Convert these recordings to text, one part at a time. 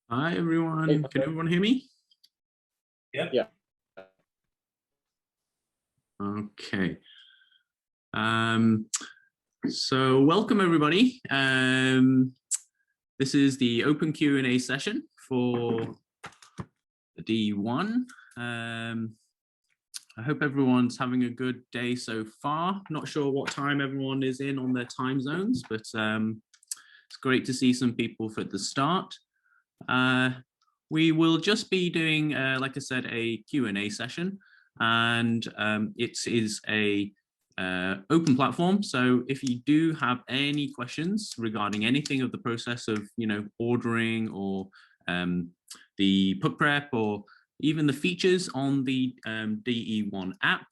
Hi everyone, can everyone hear me? Yeah. Okay. So welcome everybody. This is the open Q&A session for the D1. I hope everyone's having a good day so far. Not sure what time everyone is in on their time zones, but it's great to see some people for the start. We will just be doing, like I said, a Q&A session, and it is a open platform. So if you do have any questions regarding anything of the process of, ordering or the put prep or even the features on the DE1 app,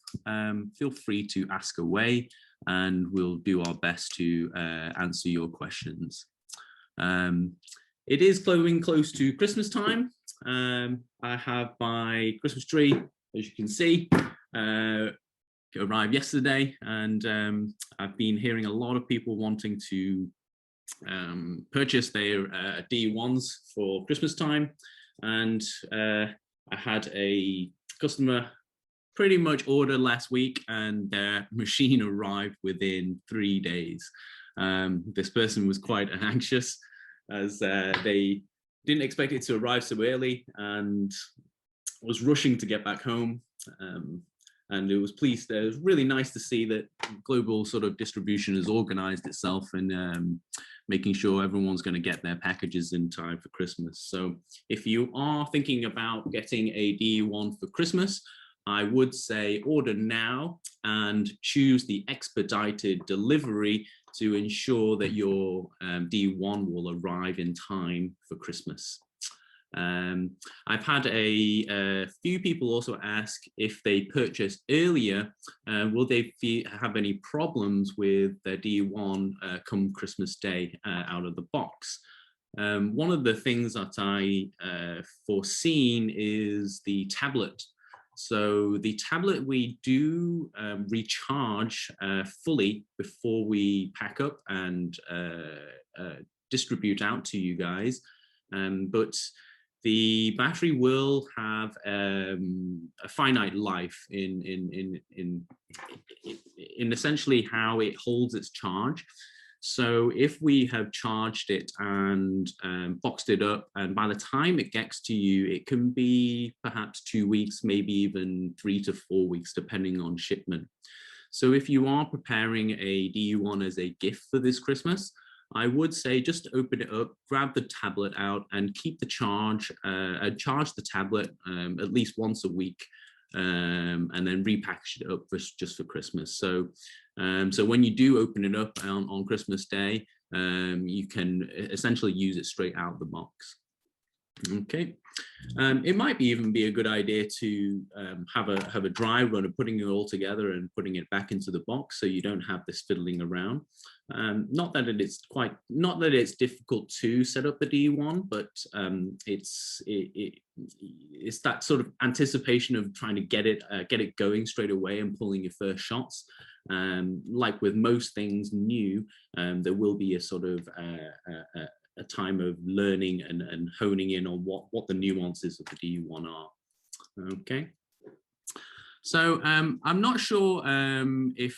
feel free to ask away, and we'll do our best to answer your questions. It is flowing close to Christmas time. I have my Christmas tree, as you can see, arrived yesterday, and I've been hearing a lot of people wanting to purchase their D1s for Christmas time, and I had a customer pretty much order last week, and their machine arrived within 3 days. This person was quite anxious, as they didn't expect it to arrive so early and was rushing to get back home. And it was really nice to see that global sort of distribution has organized itself and making sure everyone's going to get their packages in time for Christmas. So if you are thinking about getting a D1 for Christmas, I would say order now and choose the expedited delivery to ensure that your D1 will arrive in time for Christmas. I've had a few people also ask, if they purchased earlier, will they have any problems with their D1 come Christmas Day out of the box? One of the things that I foreseen is the tablet. So the tablet we do recharge fully before we pack up and distribute out to you guys, but the battery will have a finite life in essentially how it holds its charge. So if we have charged it and boxed it up, and by the time it gets to you, it can be perhaps 2 weeks, maybe even 3 to 4 weeks, depending on shipment. So if you are preparing a D1 as a gift for this Christmas, I would say just open it up, grab the tablet out, and keep the charge the tablet at least once a week, and then repackage it up just for Christmas. So when you do open it up on Christmas Day, you can essentially use it straight out of the box. Okay, it might even be a good idea to have a dry run of putting it all together and putting it back into the box, so you don't have this fiddling around. Not that it's difficult to set up the D1, but it's that sort of anticipation of trying to get it going straight away and pulling your first shots. Like with most things new, there will be a sort of a time of learning and honing in on what the nuances of the D1 are. Okay, so I'm not sure if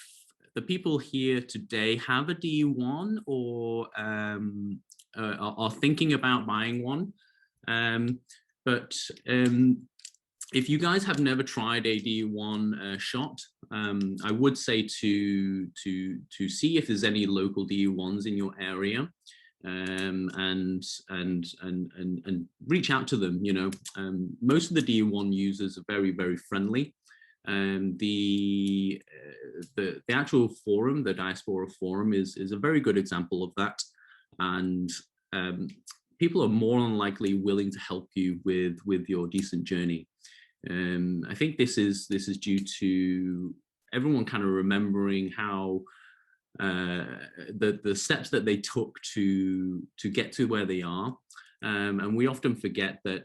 the people here today have a D1 or are thinking about buying one, but if you guys have never tried a D1 shot, I would say to see if there's any local D1s in your area, and reach out to them. Most of the D1 users are very, very friendly. The actual forum, the diaspora forum, is a very good example of that, and people are more than likely willing to help you with your decent journey. I think this is due to everyone kind of remembering how the steps that they took to get to where they are, and we often forget that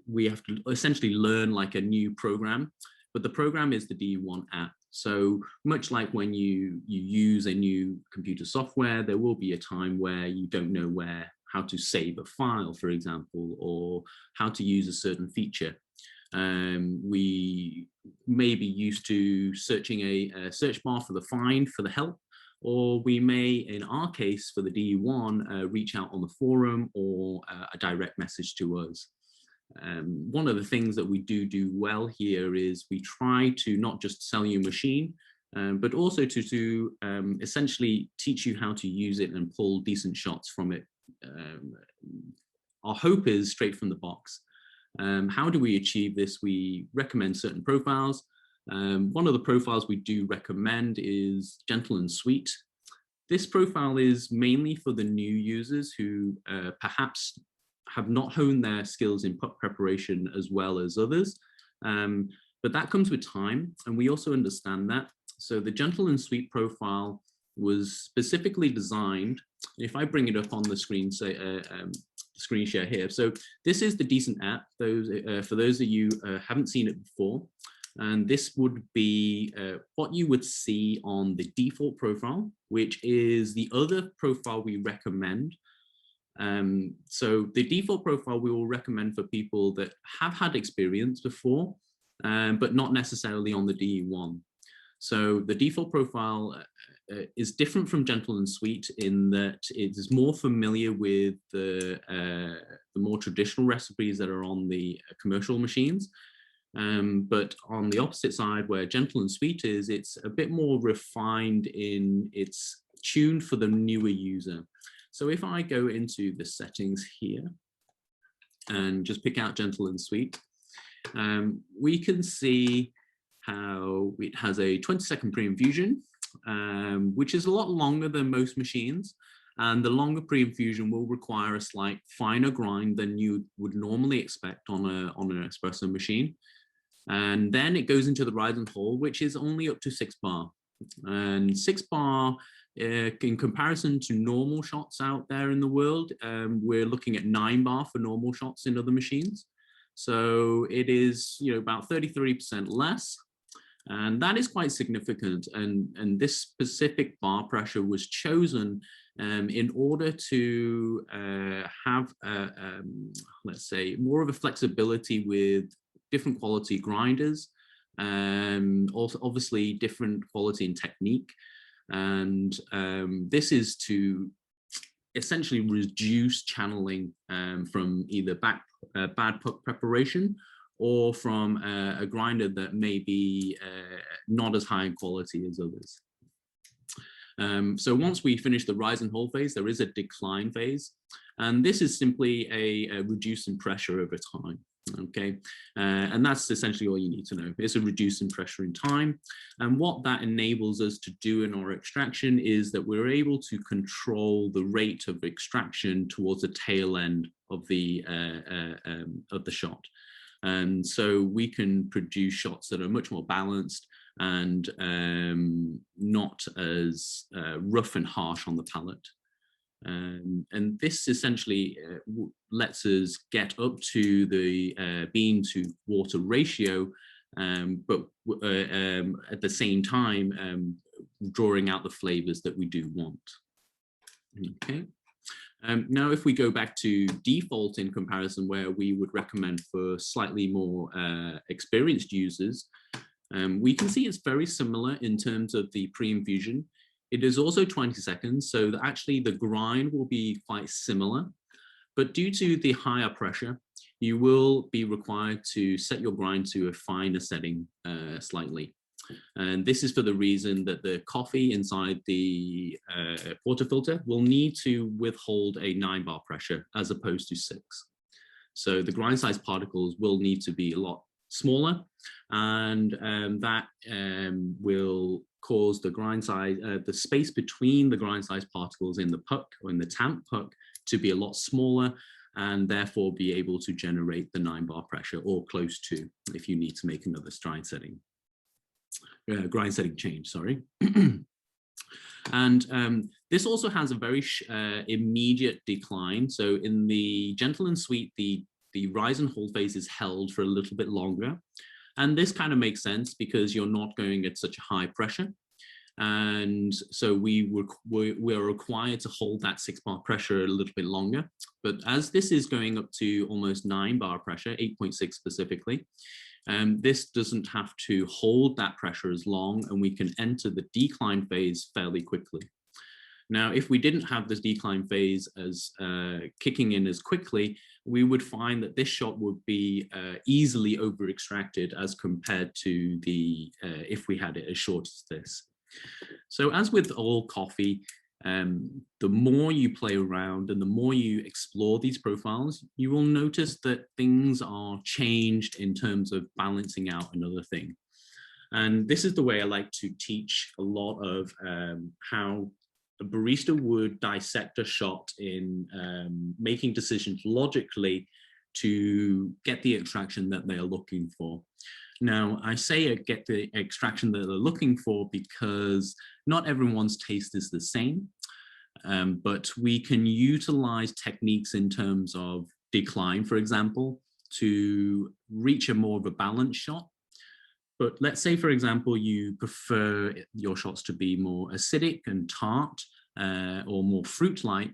we have to essentially learn like a new program, but the program is the D1 app. So much like when you use a new computer software, there will be a time where you don't know how to save a file, for example, or how to use a certain feature. We may be used to searching a search bar for the find, for the help, or we may, in our case, for the DE1, reach out on the forum or a direct message to us. One of the things that we do well here is we try to not just sell you a machine, but also to essentially teach you how to use it and pull decent shots from it. Our hope is straight from the box. How do we achieve this? We recommend certain profiles. One of the profiles we do recommend is gentle and sweet. This profile is mainly for the new users who perhaps have not honed their skills in puck preparation as well as others. But that comes with time, and we also understand that. So the gentle and sweet profile was specifically designed, if I bring it up on the screen, say screen share here. So this is the decent app, for those of you haven't seen it before. And this would be what you would see on the default profile, which is the other profile we recommend. So the default profile we will recommend for people that have had experience before, but not necessarily on the DE1. So the default profile is different from gentle and sweet in that it is more familiar with the more traditional recipes that are on the commercial machines. But on the opposite side, where gentle and sweet is, it's a bit more refined in its tuned for the newer user. So if I go into the settings here and just pick out gentle and sweet, we can see how it has a 20-second pre-infusion, which is a lot longer than most machines. And the longer pre-infusion will require a slight finer grind than you would normally expect on an espresso machine. And then it goes into the rise and hold, which is only up to 6 bar. And 6 bar, in comparison to normal shots out there in the world, we're looking at 9 bar for normal shots in other machines. So it is, about 33% less. And that is quite significant. And this specific bar pressure was chosen in order to have, let's say, more of a flexibility with different quality grinders, also obviously different quality and technique. And this is to essentially reduce channeling from either bad puck preparation or from a grinder that may be not as high in quality as others. So once we finish the rise and hold phase, there is a decline phase. And this is simply a reduce in pressure over time. Okay, and that's essentially all you need to know. It's a reduce in pressure in time. And what that enables us to do in our extraction is that we're able to control the rate of extraction towards the tail end of the shot. And so we can produce shots that are much more balanced and not as rough and harsh on the palate. And this essentially lets us get up to the bean to water ratio, but at the same time drawing out the flavors that we do want. Okay. Now, if we go back to default in comparison, where we would recommend for slightly more experienced users, we can see it's very similar in terms of the pre-infusion. It is also 20 seconds, so that actually the grind will be quite similar. But due to the higher pressure, you will be required to set your grind to a finer setting slightly. And this is for the reason that the coffee inside the portafilter will need to withhold a 9 bar pressure as opposed to 6. So the grind size particles will need to be a lot smaller, and that will cause the grind size, the space between the grind size particles in the puck or in the tamp puck to be a lot smaller, and therefore be able to generate the 9 bar pressure or close to if you need to make another grind setting change, sorry. And this also has a very immediate decline. So in the gentle and sweet, the rise and hold phase is held for a little bit longer. And this kind of makes sense because you're not going at such a high pressure. And so we're required to hold that 6 bar pressure a little bit longer. But as this is going up to almost 9 bar pressure, 8.6 specifically, this doesn't have to hold that pressure as long, and we can enter the decline phase fairly quickly. Now, if we didn't have this decline phase as kicking in as quickly, we would find that this shot would be easily over extracted as compared to the if we had it as short as this. So as with all coffee, the more you play around and the more you explore these profiles, you will notice that things are changed in terms of balancing out another thing. And this is the way I like to teach a lot of how a barista would dissect a shot in making decisions logically to get the extraction that they are looking for. Now, I say get the extraction that they're looking for because not everyone's taste is the same, but we can utilize techniques in terms of decline, for example, to reach a more of a balanced shot. But let's say, for example, you prefer your shots to be more acidic and tart or more fruit-like.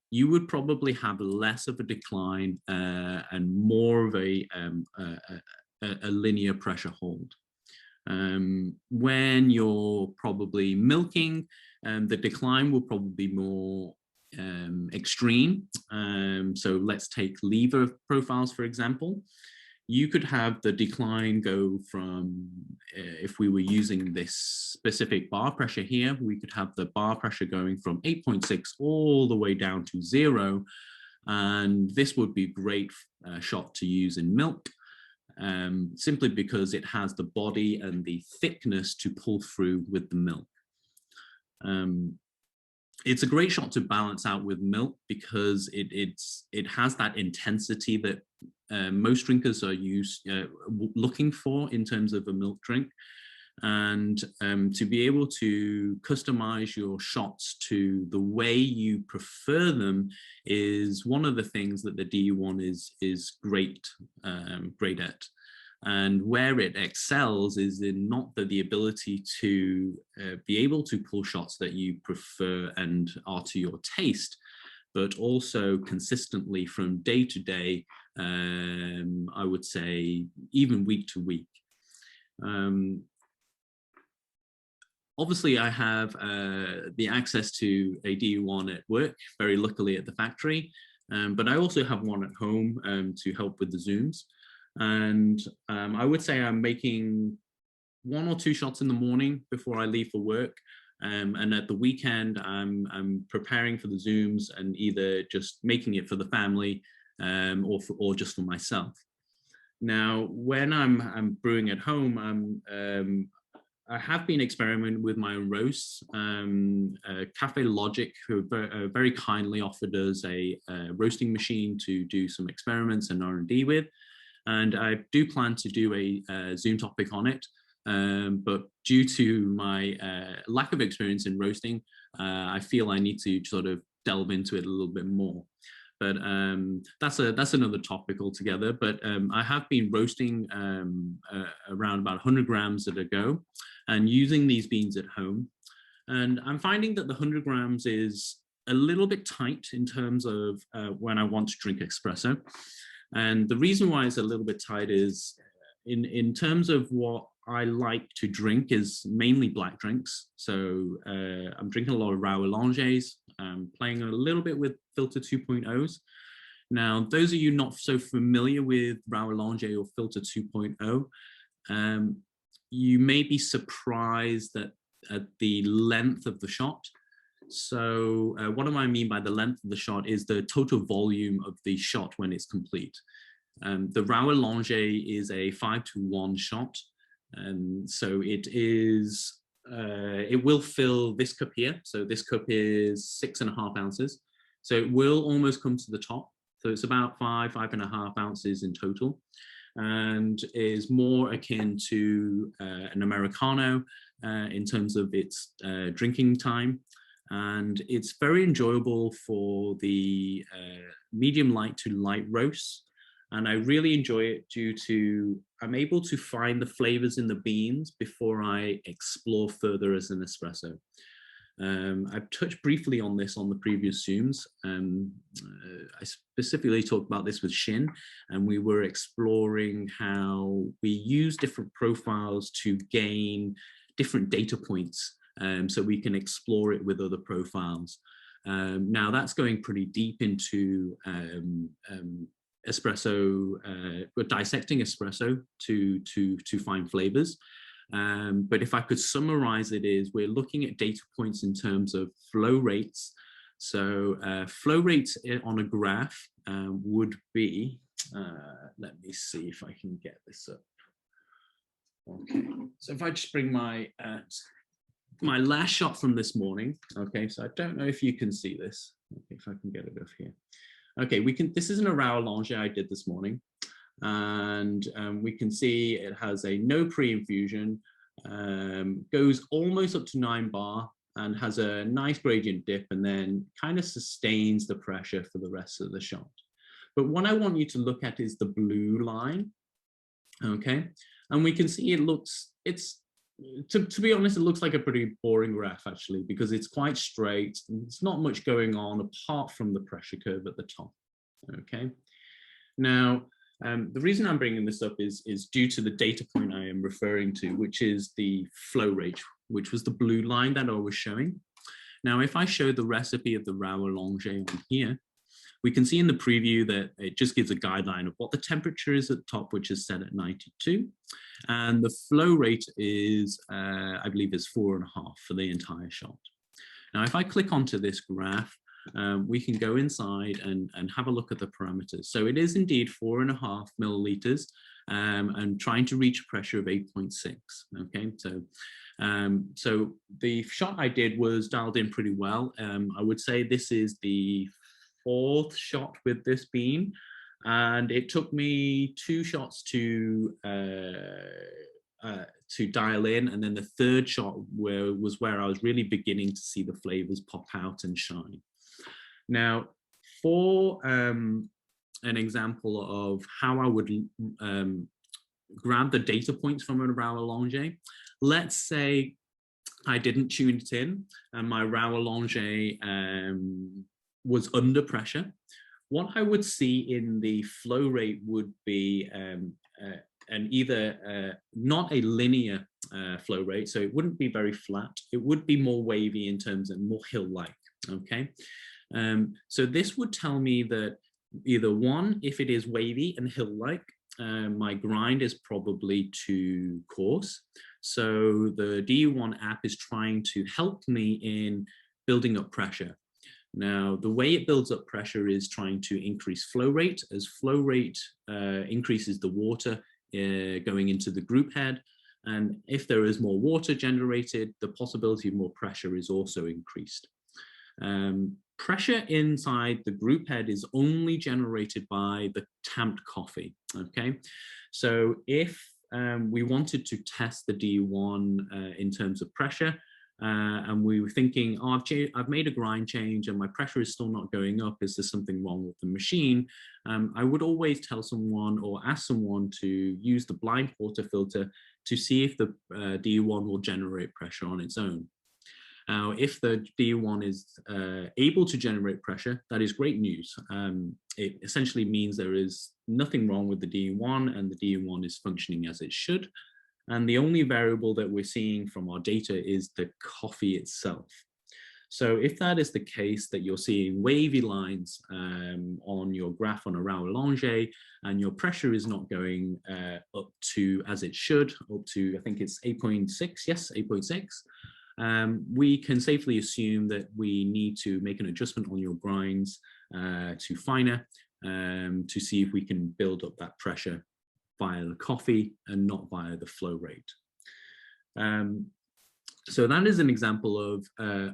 You would probably have less of a decline and more of a linear pressure hold. When you're probably milking, the decline will probably be more extreme. So let's take lever profiles, for example. You could have the decline go from, if we were using this specific bar pressure here, we could have the bar pressure going from 8.6 all the way down to 0. And this would be a great shot to use in milk, simply because it has the body and the thickness to pull through with the milk. It's a great shot to balance out with milk because it has that intensity that most drinkers are looking for in terms of a milk drink. And to be able to customize your shots to the way you prefer them is one of the things that the DU1 is great at. And where it excels is in not the ability to be able to pull shots that you prefer and are to your taste, but also consistently from day to day, I would say even week to week. Obviously, I have the access to a DU1 at work, very luckily at the factory, but I also have one at home to help with the zooms. And I would say I'm making 1 or 2 shots in the morning before I leave for work. And at the weekend, I'm preparing for the zooms and either just making it for the family or just for myself. Now, when I'm brewing at home, I have been experimenting with my own roasts. Cafe Logic, who very kindly offered us a roasting machine to do some experiments and R&D with. And I do plan to do a Zoom topic on it. But due to my lack of experience in roasting, I feel I need to sort of delve into it a little bit more. But that's another topic altogether. But I have been roasting around about 100 grams at a go and using these beans at home. And I'm finding that the 100 grams is a little bit tight in terms of when I want to drink espresso. And the reason why it's a little bit tight is in terms of what I like to drink is mainly black drinks. So I'm drinking a lot of Rao Allonges. I'm playing a little bit with Filter 2.0s. Now, those of you not so familiar with Rao Allonge or Filter 2.0, you may be surprised at the length of the shot. So what do I mean by the length of the shot is the total volume of the shot when it's complete. The Rao Allonge is a 5-to-1 shot. So it will fill this cup here. So this cup is 6.5 ounces. So it will almost come to the top. So it's about 5.5 ounces in total, and is more akin to an Americano in terms of its drinking time. And it's very enjoyable for the medium light to light roasts. And I really enjoy it due to I'm able to find the flavors in the beans before I explore further as an espresso. I've touched briefly on this on the previous Zooms. I specifically talked about this with Shin, and we were exploring how we use different profiles to gain different data points so we can explore it with other profiles. Now that's going pretty deep into espresso, dissecting espresso to find flavors. But if I could summarize it, is we're looking at data points in terms of flow rates. So flow rates on a graph would be, let me see if I can get this up. Okay, so if I just bring my last shot from this morning. Okay, so I don't know if you can see this. Okay, if I can get it up here. Okay, this is an Rao Allonge I did this morning. And we can see it has a no pre-infusion, goes almost up to 9 bar and has a nice gradient dip, and then kind of sustains the pressure for the rest of the shot. But what I want you to look at is the blue line, okay? And we can see to be honest, it looks like a pretty boring graph actually, because it's quite straight. There's not much going on apart from the pressure curve at the top, okay? Now, the reason I'm bringing this up is due to the data point I am referring to, which is the flow rate, which was the blue line that I was showing. Now, if I show the recipe of the Rao Allonge on here, we can see in the preview that it just gives a guideline of what the temperature is at the top, which is set at 92. And the flow rate is, I believe, is 4.5 for the entire shot. Now, if I click onto this graph, we can go inside and have a look at the parameters. So it is indeed 4.5 milliliters and trying to reach a pressure of 8.6. Okay, so the shot I did was dialed in pretty well. I would say this is the 4th shot with this bean, and it took me 2 shots to dial in, and then the 3rd shot was where I was really beginning to see the flavors pop out and shine. Now, for an example of how I would grab the data points from a Rao Allonge, let's say I didn't tune it in and my Rao Allonge was under pressure. What I would see in the flow rate would be not a linear flow rate, so it wouldn't be very flat. It would be more wavy in terms of more hill-like, okay? So this would tell me that either one, if it is wavy and hill-like, my grind is probably too coarse. So the DU1 app is trying to help me in building up pressure. Now, the way it builds up pressure is trying to increase flow rate. As flow rate increases the water going into the group head, and if there is more water generated, the possibility of more pressure is also increased. Pressure inside the group head is only generated by the tamped coffee, okay? So if we wanted to test the D1 in terms of pressure, and we were thinking, oh, I've made a grind change and my pressure is still not going up, is there something wrong with the machine? I would always tell someone or ask someone to use the blind portafilter to see if the D1 will generate pressure on its own. Now, if the D1 is able to generate pressure, that is great news. It essentially means there is nothing wrong with the D1 and the D1 is functioning as it should. And the only variable that we're seeing from our data is the coffee itself. So if that is the case, that you're seeing wavy lines on your graph on a Rao Allonge, and your pressure is not going up to as it should, up to, I think it's 8.6, yes, 8.6, we can safely assume that we need to make an adjustment on your grinds to finer to see if we can build up that pressure via the coffee and not via the flow rate. So that is an example of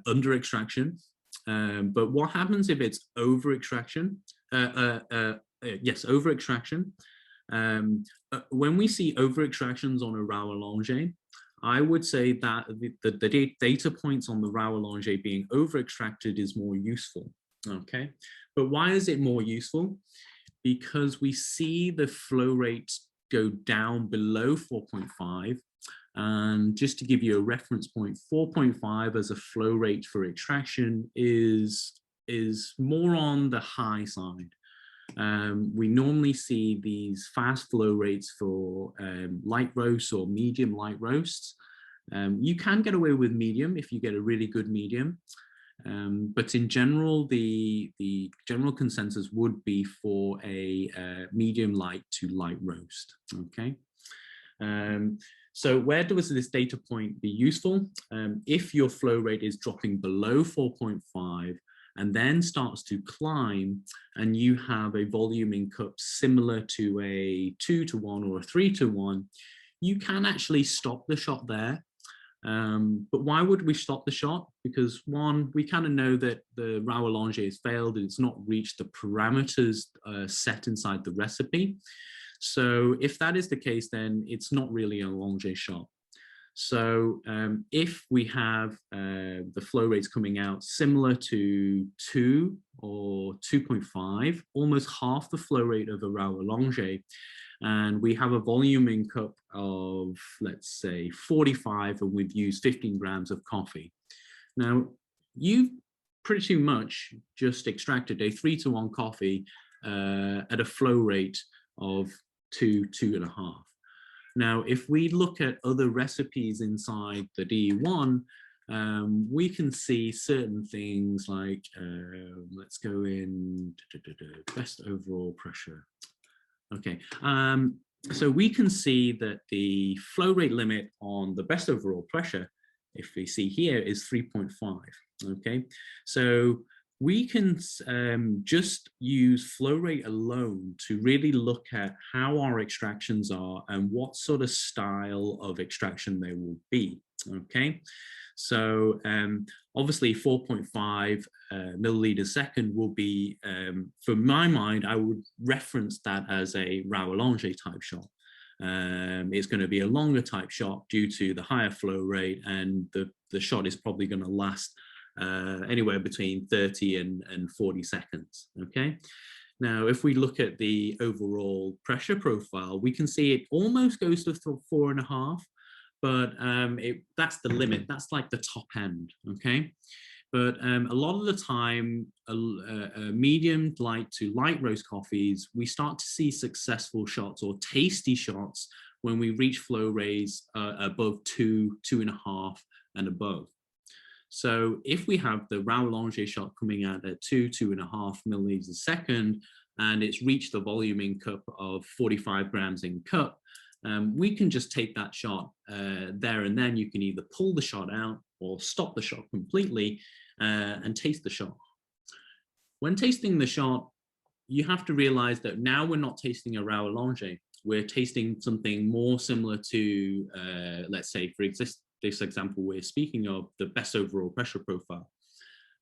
under extraction. But what happens if it's over extraction? Yes, over extraction. When we see over extractions on a Rao Allonge, I would say that the data points on the Rao Allonge being over extracted is more useful. Okay, but why is it more useful? because we see the flow rates go down below 4.5. And just to give you a reference point, 4.5 as a flow rate for extraction is more on the high side. We normally see these fast flow rates for light roasts or medium light roasts. You can get away with medium if you get a really good medium. But in general, the general consensus would be for a medium light to light roast, okay? So where does this data point be useful? If your flow rate is dropping below 4.5 and then starts to climb, and you have a volume in cups similar to a 2-to-1 or a 3-to-1, you can actually stop the shot there. But why would we stop the shot? Because one, we kind of know that the Rao Allonge has failed and it's not reached the parameters set inside the recipe. So if that is the case, then it's not really an Allonge shot. So if we have the flow rates coming out similar to 2 or 2.5, almost half the flow rate of a Rao Allonge, and we have a volume in cup of, let's say, 45, and we've used 15 grams of coffee. Now, you've pretty much just extracted a 3-to-1 coffee at a flow rate of 2.5. Now, if we look at other recipes inside the DE1, we can see certain things like, let's go in, best overall pressure. Okay, so we can see that the flow rate limit on the best overall pressure, if we see here, is 3.5, okay? So we can just use flow rate alone to really look at how our extractions are and what sort of style of extraction they will be, okay? So obviously 4.5 milliliters a second will be, for my mind, I would reference that as a Rao Allonge type shot. It's going to be a longer type shot due to the higher flow rate, and the shot is probably going to last anywhere between 30 and 40 seconds, okay? Now, if we look at the overall pressure profile, we can see it almost goes to 4.5, but that's the limit. That's like the top end, okay? But a lot of the time, medium light to light roast coffees, we start to see successful shots or tasty shots when we reach flow rates above 2, 2.5 and above. So if we have the Rao Allonge shot coming out at 2.5 milliliters a second, and it's reached the volume in cup of 45 grams in cup, we can just take that shot there and then. You can either pull the shot out or stop the shot completely and taste the shot. When tasting the shot, you have to realize that now we're not tasting a Rao Allonge. We're tasting something more similar to, let's say, for this example we're speaking of, the best overall pressure profile.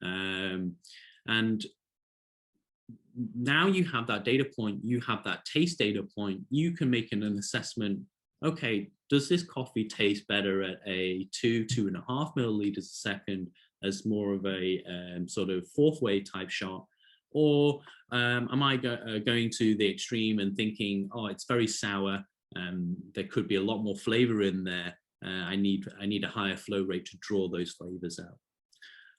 And now you have that data point, you have that taste data point, you can make an assessment, okay, does this coffee taste better at a 2.5 milliliters a second as more of a sort of fourth way type shot? Or am I going to the extreme and thinking, oh, it's very sour, there could be a lot more flavor in there, I need a higher flow rate to draw those flavors out.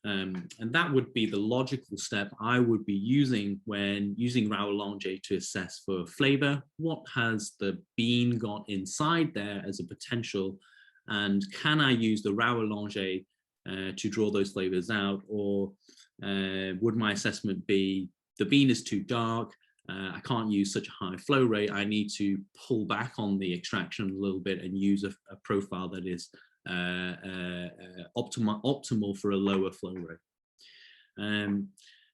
And that would be the logical step I would be using when using Rao Allonge to assess for flavor. What has the bean got inside there as a potential? And can I use the Rao Allonge to draw those flavors out? Or would my assessment be the bean is too dark, I can't use such a high flow rate, I need to pull back on the extraction a little bit and use a profile that is optimal for a lower flow rate. And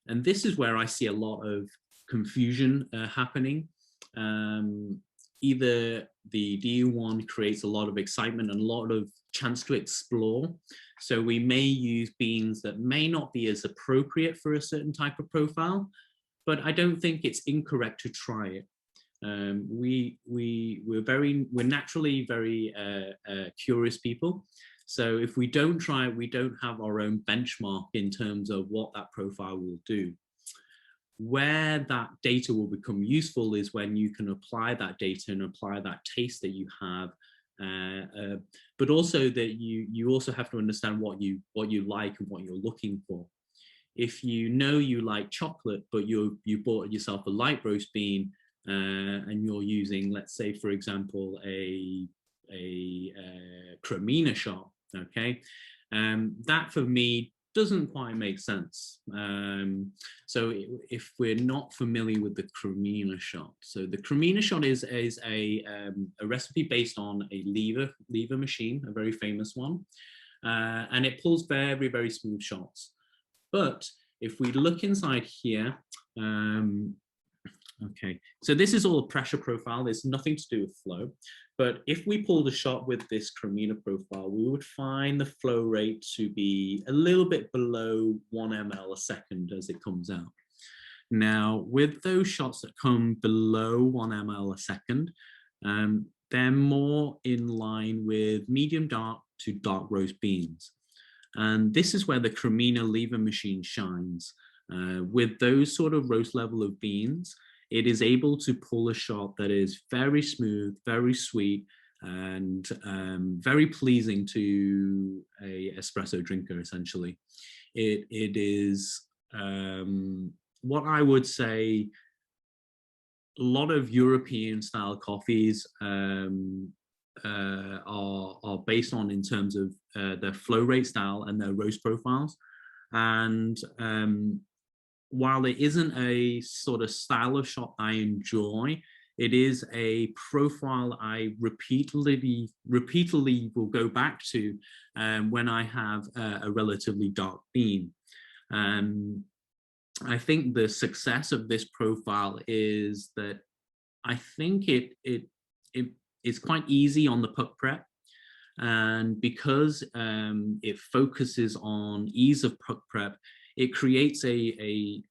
this is where I see a lot of confusion happening. Either the DU1 creates a lot of excitement and a lot of chance to explore. So we may use beans that may not be as appropriate for a certain type of profile, but I don't think it's incorrect to try it. We're naturally very curious people. So if we don't try it, we don't have our own benchmark in terms of what that profile will do. where that data will become useful is when you can apply that data and apply that taste that you have, but also that you also have to understand what you like and what you're looking for. If you know you like chocolate, but you bought yourself a light roast bean, and you're using, let's say, for example, a Cremina shot, okay, that for me doesn't quite make sense. So if we're not familiar with the Cremina shot, so the Cremina shot is a recipe based on a lever machine, a very famous one, and it pulls very, very smooth shots. But if we look inside here, okay, so this is all a pressure profile. There's nothing to do with flow. But if we pulled a shot with this Cremina profile, we would find the flow rate to be a little bit below 1 ml a second as it comes out. Now, with those shots that come below 1 ml a second, they're more in line with medium dark to dark roast beans. And this is where the Cremina lever machine shines. With those sort of roast level of beans, it is able to pull a shot that is very smooth, very sweet, and very pleasing to a espresso drinker, essentially. It is what I would say a lot of European style coffees are based on in terms of their flow rate style and their roast profiles. And while it isn't a sort of style of shot I enjoy, it is a profile I repeatedly will go back to when I have a relatively dark bean. I think the success of this profile is that I think it's quite easy on the puck prep. And because it focuses on ease of puck prep, it creates a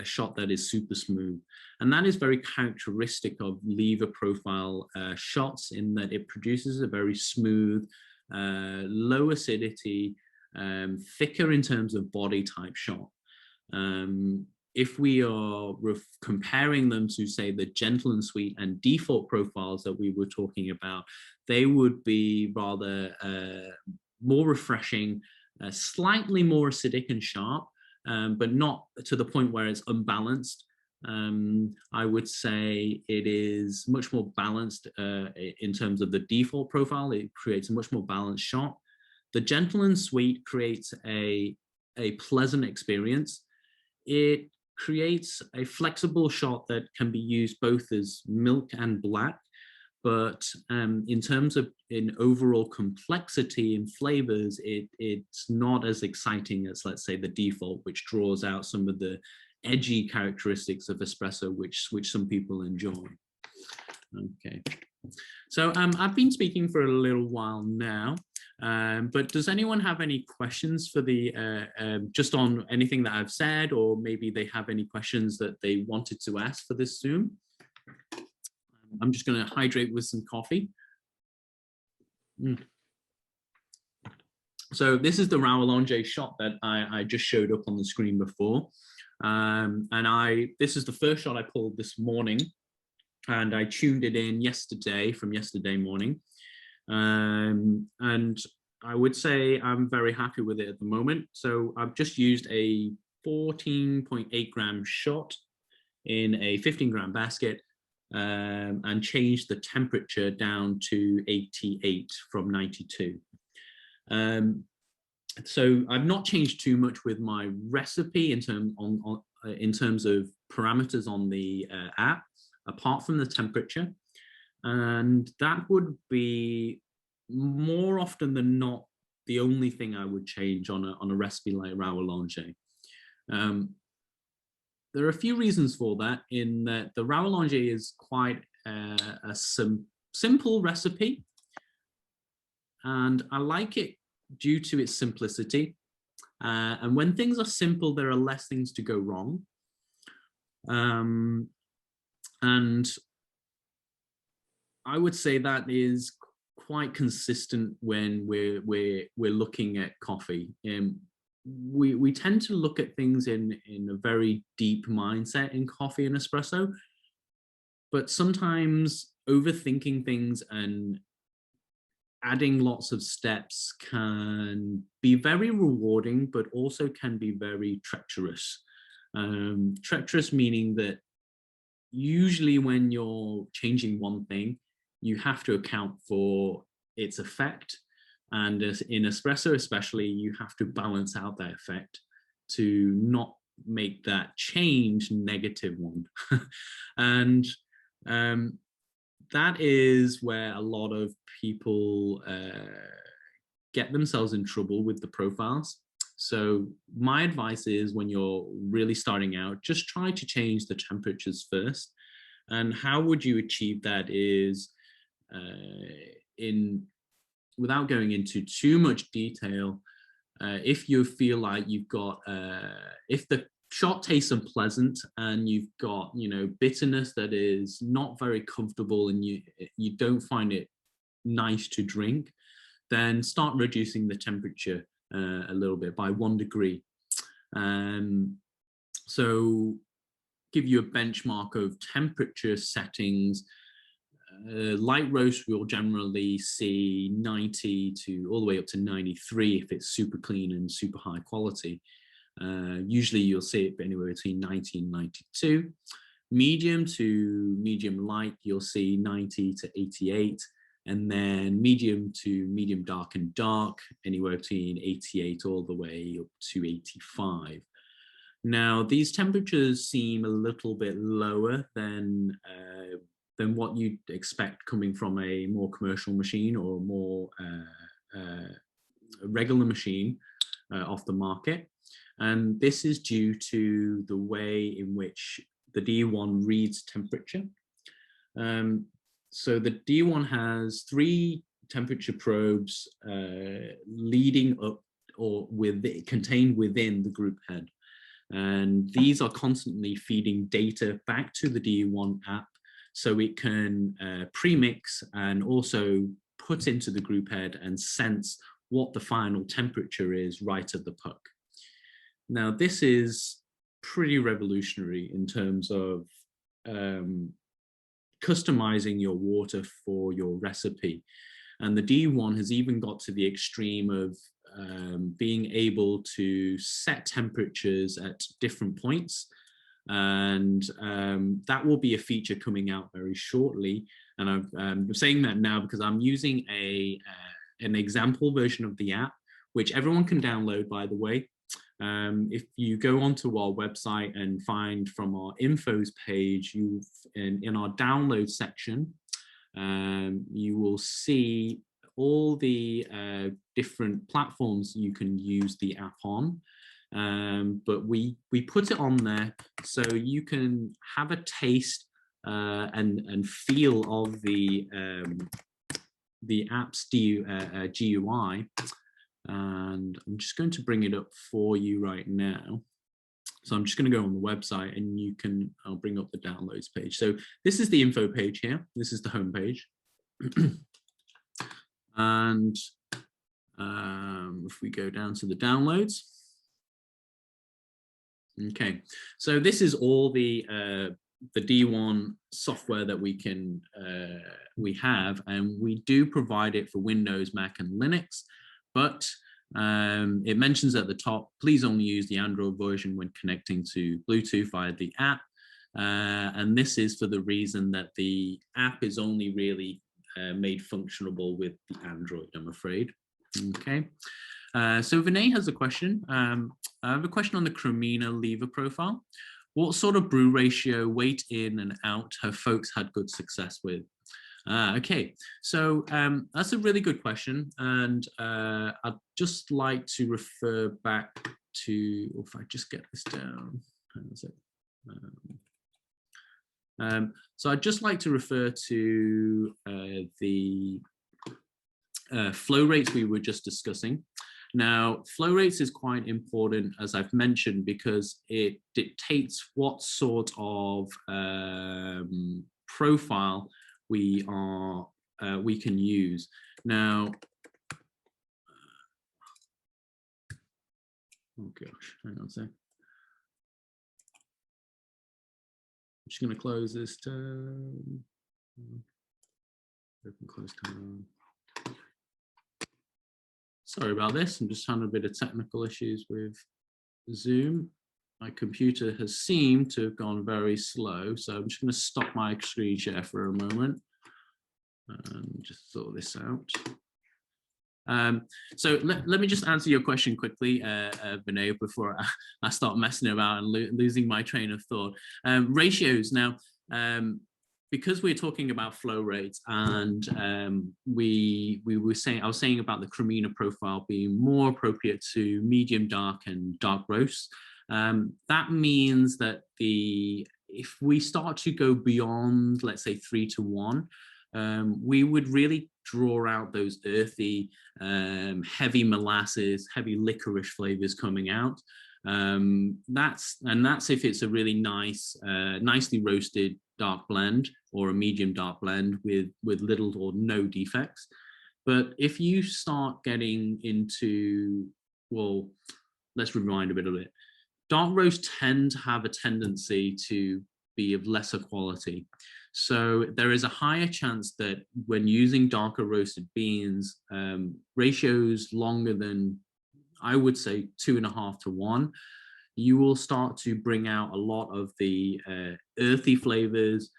shot that is super smooth. And that is very characteristic of lever profile shots, in that it produces a very smooth, low acidity, thicker in terms of body type shot. If we are comparing them to, say, the gentle and sweet and default profiles that we were talking about, they would be rather more refreshing, slightly more acidic and sharp, but not to the point where it's unbalanced. I would say it is much more balanced in terms of the default profile. It creates a much more balanced shot. The gentle and sweet creates a pleasant experience. It creates a flexible shot that can be used both as milk and black, but in terms of overall complexity and flavors, it's not as exciting as, let's say, the default, which draws out some of the edgy characteristics of espresso, which some people enjoy. Okay, so I've been speaking for a little while now. But does anyone have any questions for the just on anything that I've said, or maybe they have any questions that they wanted to ask for this Zoom? I'm just going to hydrate with some coffee. So this is the Rao Allonge shot that I just showed up on the screen before. And this is the first shot I pulled this morning, and I tuned it in from yesterday morning. And I would say I'm very happy with it at the moment. So I've just used a 14.8 gram shot in a 15 gram basket, and changed the temperature down to 88 from 92. So I've not changed too much with my recipe in terms of parameters on the app, apart from the temperature. And that would be more often than not the only thing I would change on a recipe like Rao Allonge. There are a few reasons for that, in that the Rao Allonge is quite a simple recipe, and I like it due to its simplicity. And when things are simple, there are less things to go wrong. And I would say that is quite consistent when we're looking at coffee. we tend to look at things in a very deep mindset in coffee and espresso, but sometimes overthinking things and adding lots of steps can be very rewarding, but also can be very treacherous. Treacherous meaning that usually when you're changing one thing, you have to account for its effect. And in espresso especially, you have to balance out that effect to not make that change negative one. And that is where a lot of people get themselves in trouble with the profiles. So my advice is, when you're really starting out, just try to change the temperatures first. And how would you achieve that is, without going into too much detail, if you feel like you've got, if the shot tastes unpleasant and you've got, bitterness that is not very comfortable and you don't find it nice to drink, then start reducing the temperature a little bit by 1 degree. So give you a benchmark of temperature settings. Light roast will generally see 90 to all the way up to 93 if it's super clean and super high quality. Usually you'll see it anywhere between 90 and 92. Medium to medium light, you'll see 90 to 88. And then medium to medium dark and dark, anywhere between 88 all the way up to 85. Now, these temperatures seem a little bit lower than what you'd expect coming from a more commercial machine or more regular machine off the market. And this is due to the way in which the D1 reads temperature. So the D1 has 3 temperature probes leading up or contained within the group head. And these are constantly feeding data back to the D1 app so it can premix and also put into the group head and sense what the final temperature is right at the puck. Now, this is pretty revolutionary in terms of customizing your water for your recipe. And the D1 has even got to the extreme of being able to set temperatures at different points. And that will be a feature coming out very shortly. And I'm saying that now because I'm using an example version of the app, which everyone can download, by the way. If you go onto our website and find from our infos page, in our download section, you will see all the different platforms you can use the app on. But we put it on there so you can have a taste and feel of the app's GUI. And I'm just going to bring it up for you right now. So I'm just going to go on the website and I'll bring up the downloads page. So this is the info page here. This is the home page. And if we go down to the downloads. Okay, so this is all the D1 software that we have, and we do provide it for Windows, Mac, and Linux. But it mentions at the top, please only use the Android version when connecting to Bluetooth via the app. And this is for the reason that the app is only really made functionable with the Android, I'm afraid. Okay. So Vinay has a question. I have a question on the Cremina lever profile. What sort of brew ratio, weight in and out, have folks had good success with? Okay, so that's a really good question, and I'd just like to refer back to, if I just get this down, how is it? So I'd just like to refer to the flow rates we were just discussing. Now, flow rates is quite important, as I've mentioned, because it dictates what sort of profile we can use. Now, Oh gosh, hang on a sec. I'm just going to close this tab. Open, close tab. Sorry about this. I'm just having a bit of technical issues with Zoom. My computer has seemed to have gone very slow, so I'm just going to stop my screen share for a moment and just sort this out. So let me just answer your question quickly, Vinay, before I start messing about and losing my train of thought. Ratios now, because we're talking about flow rates, and I was saying about the Cremina profile being more appropriate to medium dark and dark roast. That means that if we start to go beyond, let's say 3:1, we would really draw out those earthy, heavy molasses, heavy licorice flavors coming out. That's if it's a really nice, nicely roasted dark blend or a medium dark blend with little or no defects. But if you start getting into, well, let's rewind a bit. Dark roasts tend to have a tendency to be of lesser quality. So there is a higher chance that when using darker roasted beans, ratios longer than, I would say, 2.5:1, you will start to bring out a lot of the earthy flavors,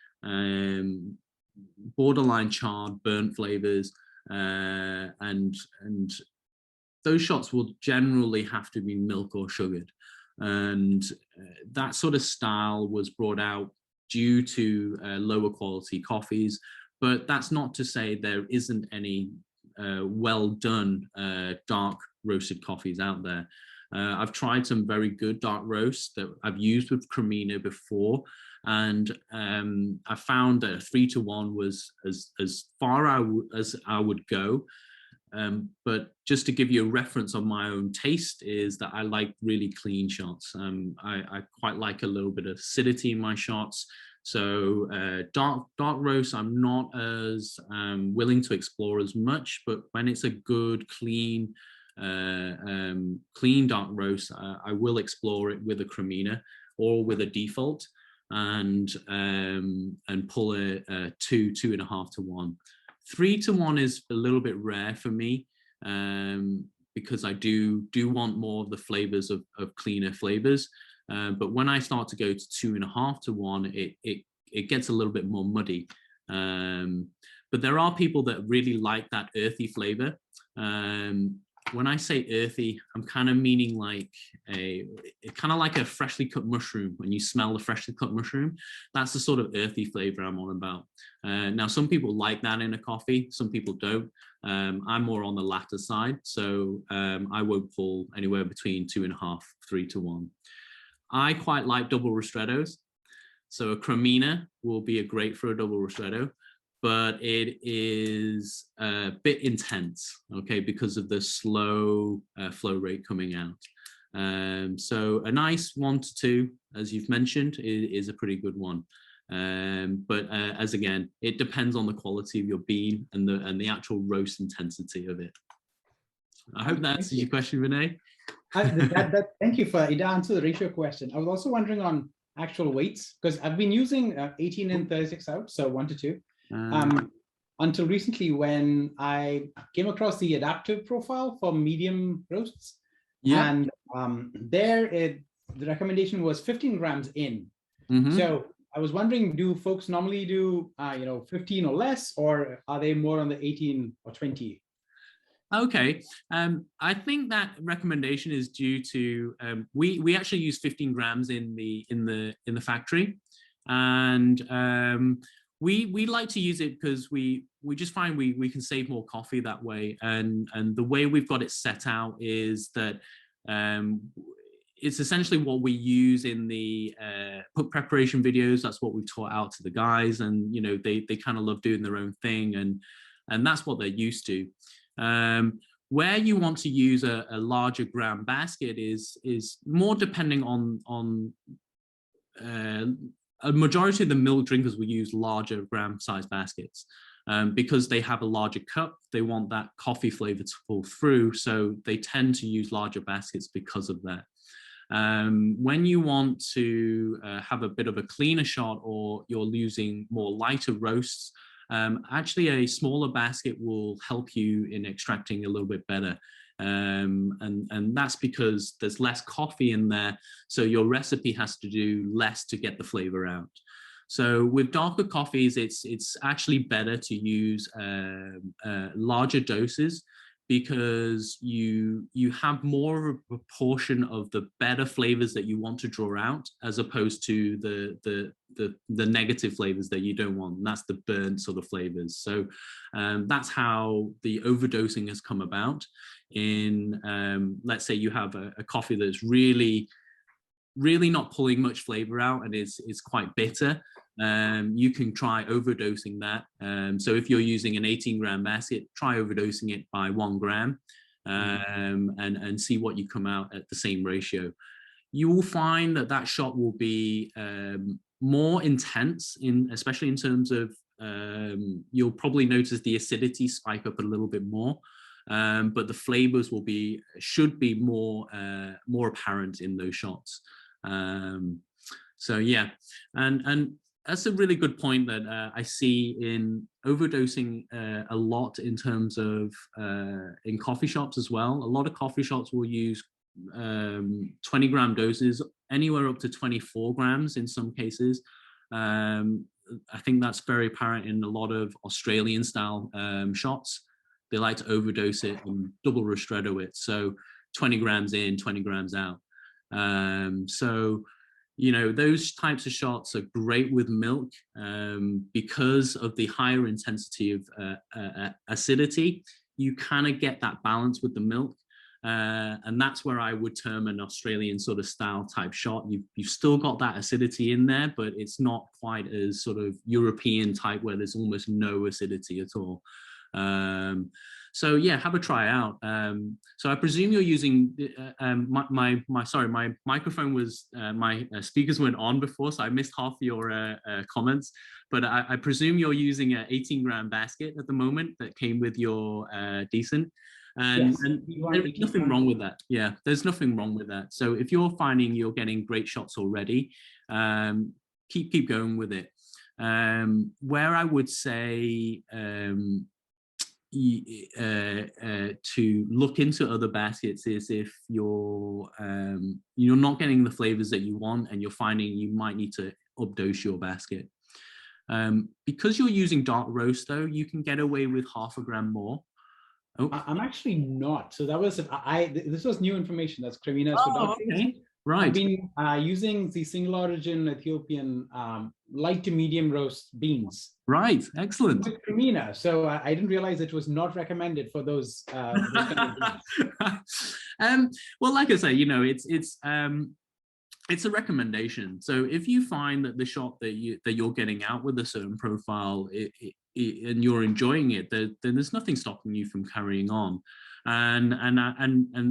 borderline charred, burnt flavors, and those shots will generally have to be milk or sugared. And that sort of style was brought out due to lower quality coffees, but that's not to say there isn't any well done dark roasted coffees out there. I've tried some very good dark roasts that I've used with Cremina before, and I found that 3:1 was as far as I would go. But just to give you a reference on my own taste is that I like really clean shots. I quite like a little bit of acidity in my shots. So dark roast, I'm not as willing to explore as much, but when it's a good, clean dark roast, I will explore it with a Cremina or with a default and pull a 2.5:1. 3:1 is a little bit rare for me because I do want more of the flavors of cleaner flavors. But when I start to go to 2.5:1, it gets a little bit more muddy. But there are people that really like that earthy flavor. When I say earthy, I'm kind of meaning like a freshly cut mushroom. When you smell the freshly cut mushroom, that's the sort of earthy flavor I'm on about. Now, some people like that in a coffee, some people don't. I'm more on the latter side, so I won't pull anywhere between 2.5, 3:1. I quite like double ristrettos, so a Cremina will be great for a double ristretto, but it is a bit intense, okay, because of the slow flow rate coming out. So a nice 1:2, as you've mentioned, is a pretty good one. But as again, it depends on the quality of your bean and the actual roast intensity of it. I hope that answers your question, Vinay. Thank you for it. Answer the ratio question. I was also wondering on actual weights, because I've been using 18 and 36 out, so 1:2. Until recently, when I came across the adaptive profile for medium roasts, and the recommendation was 15 grams in. So I was wondering, do folks normally do 15 or less, or are they more on the 18 or 20? Okay, I think that recommendation is due to we actually use 15 grams in the factory, and we like to use it because we just find we can save more coffee that way, and the way we've got it set out is that it's essentially what we use in the preparation videos. That's what we taught out to the guys, and they kind of love doing their own thing, and that's what they're used to. Where you want to use a larger gram basket is more depending on a majority of the milk drinkers will use larger gram size baskets. Because they have a larger cup, they want that coffee flavor to pull through, so they tend to use larger baskets because of that. When you want to have a bit of a cleaner shot, or you're using more lighter roasts, actually a smaller basket will help you in extracting a little bit better. And that's because there's less coffee in there, so your recipe has to do less to get the flavor out. So with darker coffees, it's actually better to use larger doses, because you have more of a proportion of the better flavors that you want to draw out, as opposed to the negative flavors that you don't want. And that's the burnt sort of flavors. So that's how the overdosing has come about. In let's say you have a coffee that's really not pulling much flavor out and is quite bitter, you can try overdosing that. So if you're using an 18-gram basket, try overdosing it by 1 gram, and see what you come out at the same ratio. You will find that shot will be more intense, especially in terms of, you'll probably notice the acidity spike up a little bit more. But the flavors should be more apparent in those shots. So yeah, and that's a really good point that I see in overdosing a lot in terms of in coffee shops as well. A lot of coffee shops will use 20-gram doses, anywhere up to 24 grams in some cases. I think that's very apparent in a lot of Australian style shots. They like to overdose it and double ristretto it. So 20 grams in, 20 grams out. So, you know, those types of shots are great with milk because of the higher intensity of acidity. You kind of get that balance with the milk. And that's where I would term an Australian sort of style type shot. You've still got that acidity in there, but it's not quite as sort of European type where there's almost no acidity at all. So yeah, have a try out. So I presume you're using my microphone was my speakers weren't on before, so I missed half your comments. But I presume you're using an 18-gram basket at the moment that came with your decent. And, yes. and there's nothing wrong with that. Yeah, there's nothing wrong with that. So if you're finding you're getting great shots already, keep going with it. Where I would say to look into other baskets is if you're not getting the flavors that you want and you're finding you might need to updose your basket. Because you're using dark roast though, you can get away with 0.5 gram more. Oh. I'm actually not. So that was this was new information. That's Cremina. Oh, okay. Right. I've been using the single origin Ethiopian light to medium roast beans. Right. Excellent. With Cremina. So I didn't realize it was not recommended for those kind of beans. Well, like I say, you know, it's a recommendation. So if you find that the shot that you're getting out with a certain profile and you're enjoying it, then there's nothing stopping you from carrying on. And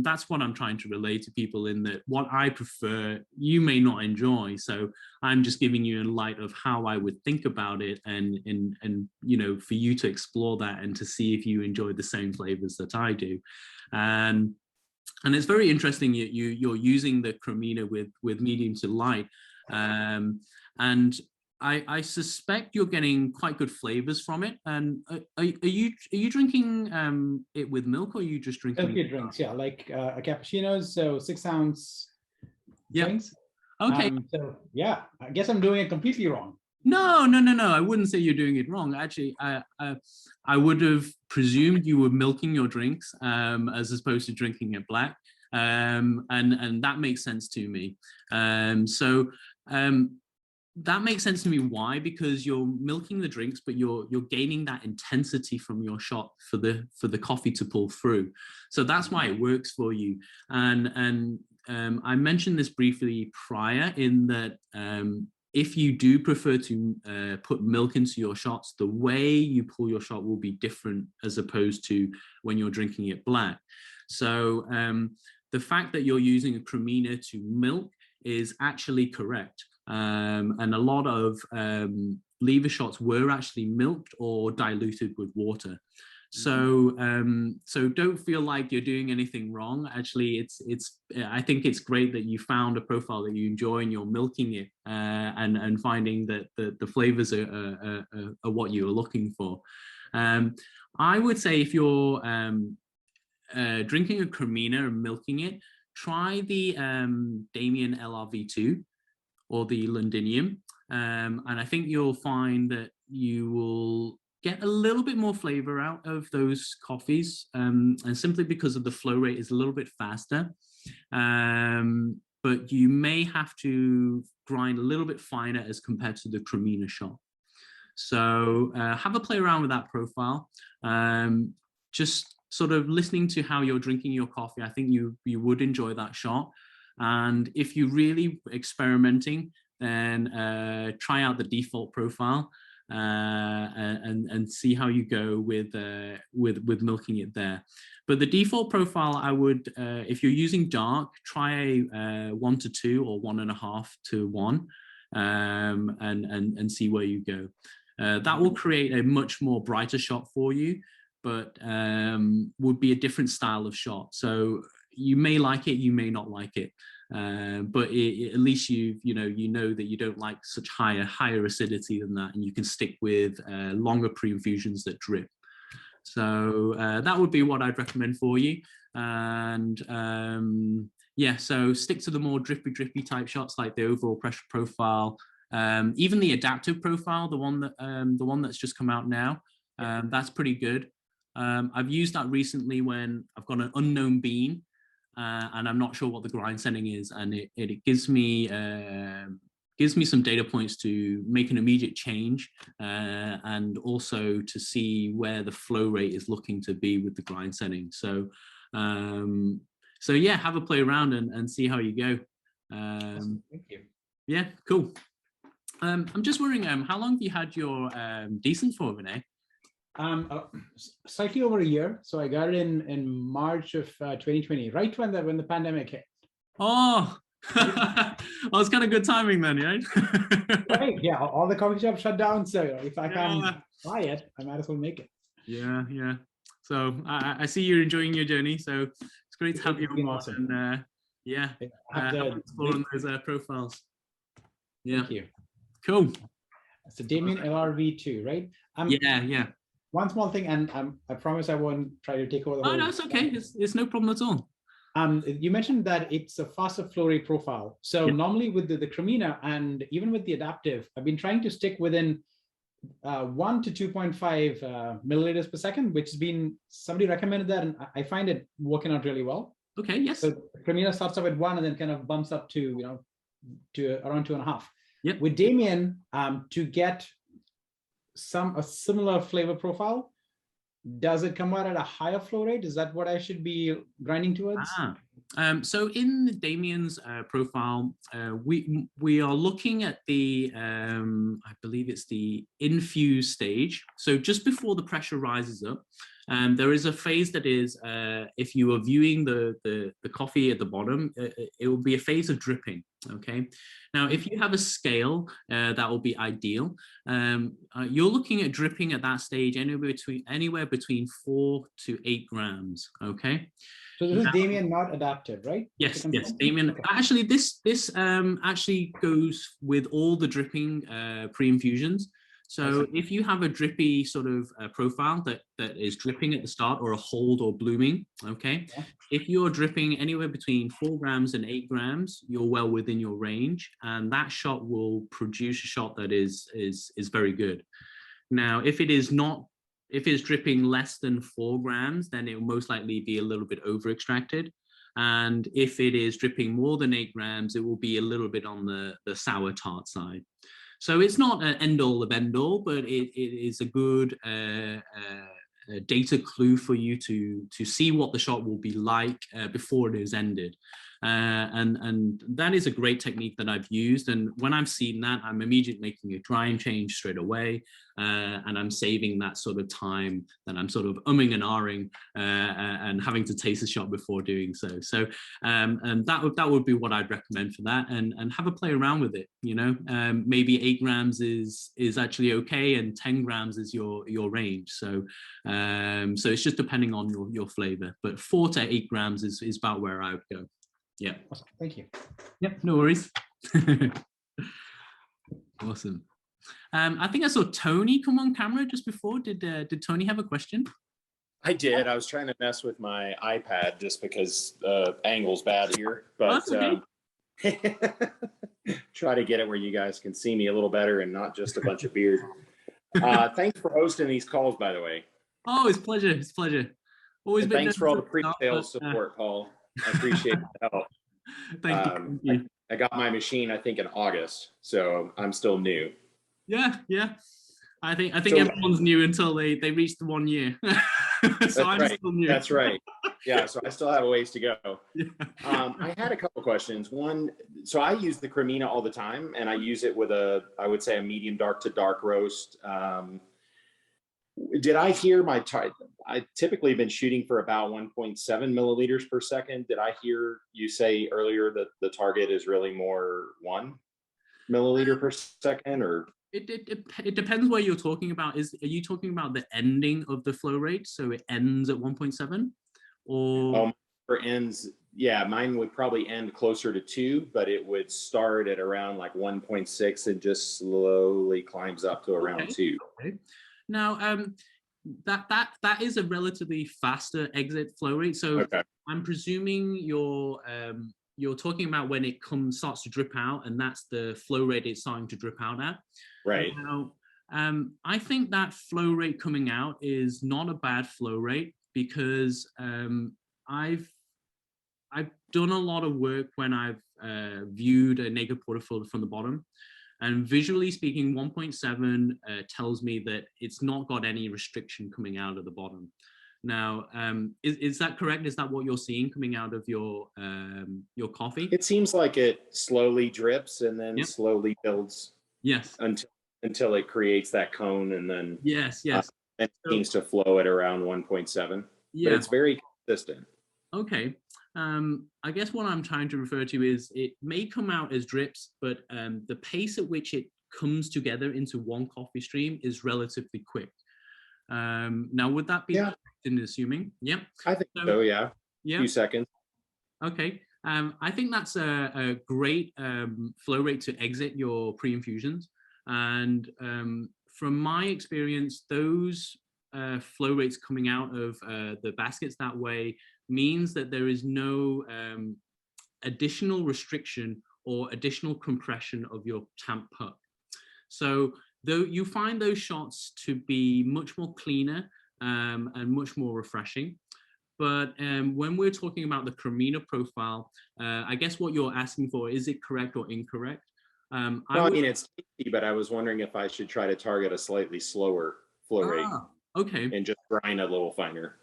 that's what I'm trying to relay to people, in that what I prefer you may not enjoy. So I'm just giving you a light of how I would think about it, and you know, for you to explore that and to see if you enjoy the same flavors that I do. And it's very interesting you're using the Cremina with medium to light, and I suspect you're getting quite good flavors from it. And are you drinking it with milk, or are you just drinking milky drinks? Yeah, like a cappuccino, so 6-ounce drinks. Okay. So yeah, I guess I'm doing it completely wrong. No. I wouldn't say you're doing it wrong. Actually, I would have presumed you were milking your drinks as opposed to drinking it black, and that makes sense to me. That makes sense to me. Why? Because you're milking the drinks, but you're gaining that intensity from your shot for the coffee to pull through. So that's why it works for you. And I mentioned this briefly prior, in that if you do prefer to put milk into your shots, the way you pull your shot will be different as opposed to when you're drinking it black. So the fact that you're using a Cremina to milk is actually correct. And a lot of lever shots were actually milked or diluted with water. So so don't feel like you're doing anything wrong. Actually, I think it's great that you found a profile that you enjoy and you're milking it and finding that the flavors are what you are looking for. I would say if you're drinking a Cremina and milking it, try the Damien LRV2 or the Londinium, and I think you'll find that you will get a little bit more flavor out of those coffees, and simply because of the flow rate is a little bit faster, but you may have to grind a little bit finer as compared to the Cremina shot. So have a play around with that profile. Just sort of listening to how you're drinking your coffee, I think you would enjoy that shot. And if you're really experimenting, then try out the default profile and see how you go with milking it there. But the default profile, I would, if you're using dark, try a 1 to 2 or 1.5 to 1, and see where you go. That will create a much more brighter shot for you, but would be a different style of shot. So you may like it, you may not like it. But at least you know that you don't like such higher acidity than that, and you can stick with longer pre-infusions that drip. So that would be what I'd recommend for you. And yeah, so stick to the more drippy type shots, like the overall pressure profile, even the adaptive profile, the one that's just come out now. That's pretty good. I've used that recently when I've got an unknown bean. And I'm not sure what the grind setting is, and it gives me some data points to make an immediate change, and also to see where the flow rate is looking to be with the grind setting. So so yeah, have a play around and see how you go. Awesome. Thank you. Yeah, cool. I'm just wondering, how long have you had your decent for, Vinay? Slightly over a year. So I got it in March of 2020, right when the pandemic hit. Oh, well, it's kind of good timing then, right? Right. Yeah. All the coffee shops shut down. So if I can buy it, I might as well make it. Yeah. Yeah. So I see you're enjoying your journey. So it's great to have you on. Awesome. And yeah, exploring those profiles. Yeah. Thank you. Cool. So Damien LRV2, right? Yeah. One small thing, and I promise I won't try to take over the whole. Oh, no, it's okay. It's no problem at all. You mentioned that it's a faster flow rate profile. So normally with the Cremina and even with the adaptive, I've been trying to stick within 1 to 2.5 milliliters per second, which has been, somebody recommended that, and I find it working out really well. Okay, yes. So Cremina starts off at 1 and then kind of bumps up to, to around 2.5. Yep. With Damien, to get a similar flavor profile, does it come out at a higher flow rate? Is that what I should be grinding towards? So in the Damien's profile, we are looking at the, I believe it's the infuse stage. So just before the pressure rises up, there is a phase that is, if you are viewing the coffee at the bottom, it will be a phase of dripping. Okay. Now, if you have a scale, that will be ideal. You're looking at dripping at that stage anywhere between 4 to 8 grams. Okay. So this is Damien, not adaptive, right? Yes, Damien. Okay. Actually, this actually goes with all the dripping pre-infusions. So if you have a drippy sort of profile that is dripping at the start, or a hold or blooming, okay, if you're dripping anywhere between 4 grams and 8 grams, you're well within your range, and that shot will produce a shot that is very good. Now, if it's dripping less than 4 grams, then it will most likely be a little bit over extracted. And if it is dripping more than 8 grams, it will be a little bit on the sour tart side. So it's not an end-all of end-all, but it is a good data clue for you to see what the shot will be like before it is ended. And that is a great technique that I've used. And when I've seen that, I'm immediately making a drying change straight away. And I'm saving that sort of time that I'm sort of umming and ahhing and having to taste the shot before doing so. So and that would be what I'd recommend for that, and have a play around with it. You know, maybe 8 grams is actually okay, and 10 grams is your range. So so it's just depending on your flavor, but 4 to 8 grams is about where I would go. Yeah. Awesome. Thank you. Yep. No worries. Awesome. I think I saw Tony come on camera just before. Did Tony have a question? I did. I was trying to mess with my iPad just because angle's bad here, but okay. try to get it where you guys can see me a little better and not just a bunch of beard. Thanks for hosting these calls, by the way. Oh, it's a pleasure. It's a pleasure. Always been. Thanks for all the pre-sales support, Paul. I appreciate the help. Thank you. I got my machine, I think, in August, so I'm still new. Yeah. I think everyone's new until they reach the 1 year. So I'm right. still new. That's right. Yeah, so I still have a ways to go. Yeah. I had a couple questions. One, so I use the Cremina all the time, and I use it with I would say a medium dark to dark roast. Did I hear I typically been shooting for about 1.7 milliliters per second. Did I hear you say earlier that the target is really more 1 milliliter per second, or? It depends what you're talking about. Are you talking about the ending of the flow rate? So it ends at 1.7 or? For ends, yeah, mine would probably end closer to 2, but it would start at around like 1.6 and just slowly climbs up to around 2. Okay. Now, that is a relatively faster exit flow rate. So okay. I'm presuming you're talking about when it starts to drip out, and that's the flow rate it's starting to drip out at. Right. Now, I think that flow rate coming out is not a bad flow rate, because I've done a lot of work when I've viewed a naked portafilter from the bottom. And visually speaking, 1.7 tells me that it's not got any restriction coming out of the bottom. Now, is that correct? Is that what you're seeing coming out of your coffee? It seems like it slowly drips and then slowly builds. Yes. Until it creates that cone, and then yes. It seems to flow at around 1.7. Yeah. But it's very consistent. Okay. I guess what I'm trying to refer to is it may come out as drips, but the pace at which it comes together into one coffee stream is relatively quick. Now, would that be correct in assuming? Yep. I think so, yeah. A few seconds. Okay. I think that's a great flow rate to exit your pre-infusions. And from my experience, those flow rates coming out of the baskets that way means that there is no additional restriction or additional compression of your tamp puck. So though you find those shots to be much more cleaner and much more refreshing. But when we're talking about the Cremina profile, I guess what you're asking for, is it correct or incorrect? I mean, it's tasty, but I was wondering if I should try to target a slightly slower flow rate. Okay. And just grind a little finer.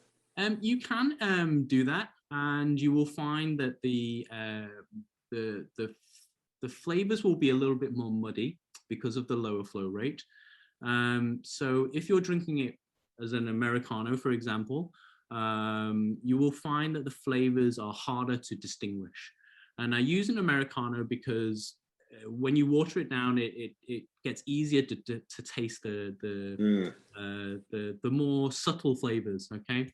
You can do that, and you will find that the flavors will be a little bit more muddy because of the lower flow rate. So if you're drinking it as an Americano, for example, you will find that the flavors are harder to distinguish. And I use an Americano because when you water it down, it gets easier to taste the more subtle flavors. Okay,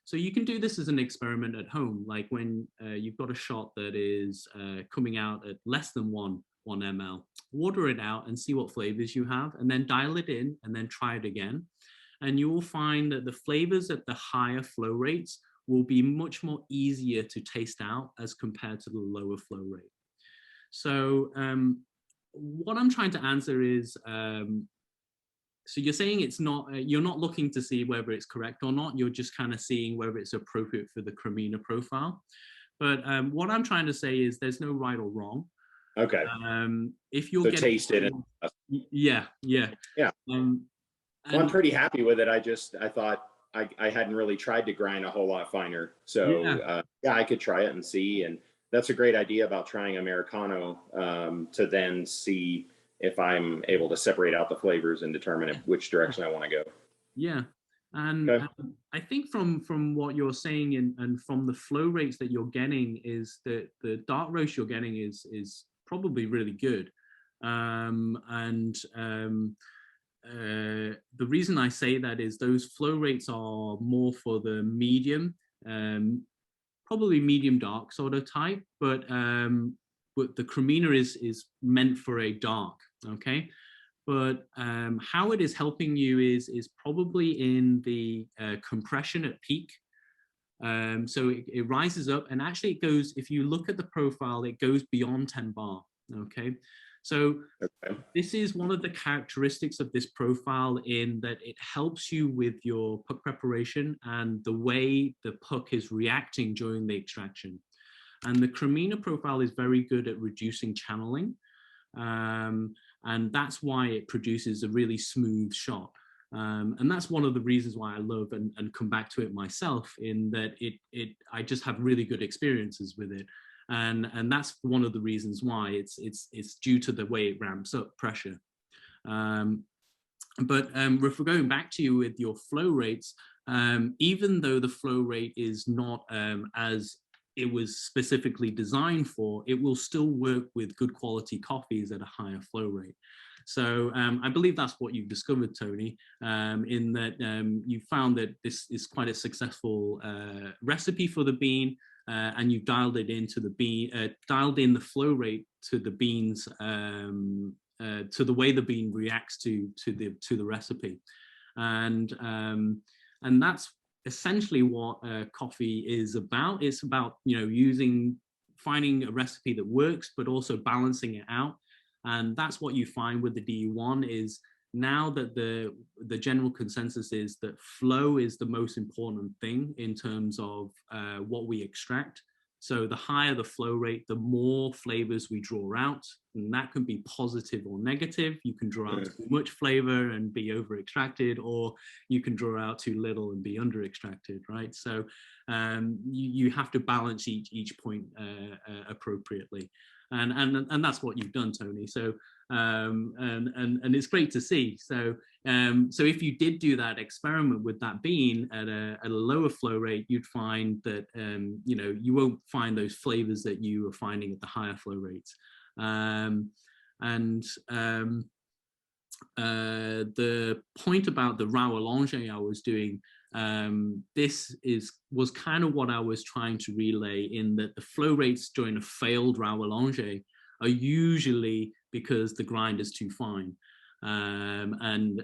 so you can do this as an experiment at home, like when you've got a shot that is coming out at less than 1 ml. Water it out and see what flavors you have, and then dial it in, and then try it again. And you will find that the flavors at the higher flow rates will be much more easier to taste out as compared to the lower flow rate. So what I'm trying to answer is, so you're saying it's not, you're not looking to see whether it's correct or not, you're just kind of seeing whether it's appropriate for the Cremina profile. But what I'm trying to say is there's no right or wrong. Okay. If you're getting, taste it. Yeah. Well, I'm pretty happy with it. I thought I hadn't really tried to grind a whole lot finer. So yeah, I could try it and see. And that's a great idea about trying Americano, to then see if I'm able to separate out the flavors and determine which direction I want to go. Yeah. And Okay. I think from what you're saying and from the flow rates that you're getting is that the dark roast you're getting is probably really good. The reason I say that is those flow rates are more for the medium, probably medium dark sort of type, but the Cremina is meant for a dark, okay? But how it is helping you is probably in the compression at peak. So it rises up, and actually it goes, if you look at the profile, it goes beyond 10 bar, okay? So this is one of the characteristics of this profile, in that it helps you with your puck preparation and the way the puck is reacting during the extraction. And the Cremina profile is very good at reducing channeling. And that's why it produces a really smooth shot. And that's one of the reasons why I love and come back to it myself, in that I just have really good experiences with it. And that's one of the reasons why it's due to the way it ramps up pressure. But if we're going back to you with your flow rates, even though the flow rate is not as it was specifically designed for, it will still work with good quality coffees at a higher flow rate. So I believe that's what you've discovered, Tony, in that you found that this is quite a successful recipe for the bean, and you've dialed it into the bean, dialed in the flow rate to the beans, to the way the bean reacts to the recipe, and that's essentially what coffee is about. It's about, you know, finding a recipe that works, but also balancing it out. And that's what you find with the DU1 is now that the general consensus is that flow is the most important thing in terms of what we extract. So the higher the flow rate, the more flavors we draw out, and that can be positive or negative. You can draw out too much flavor and be over extracted, or you can draw out too little and be under extracted, right? So you have to balance each point appropriately. And that's what you've done, Tony. So and it's great to see. So so if you did do that experiment with that bean at a lower flow rate, you'd find that you know, you won't find those flavors that you are finding at the higher flow rates. The point about the Rao Allonge I was doing, this was kind of what I was trying to relay, in that the flow rates during a failed Rao Allonge are usually because the grind is too fine, and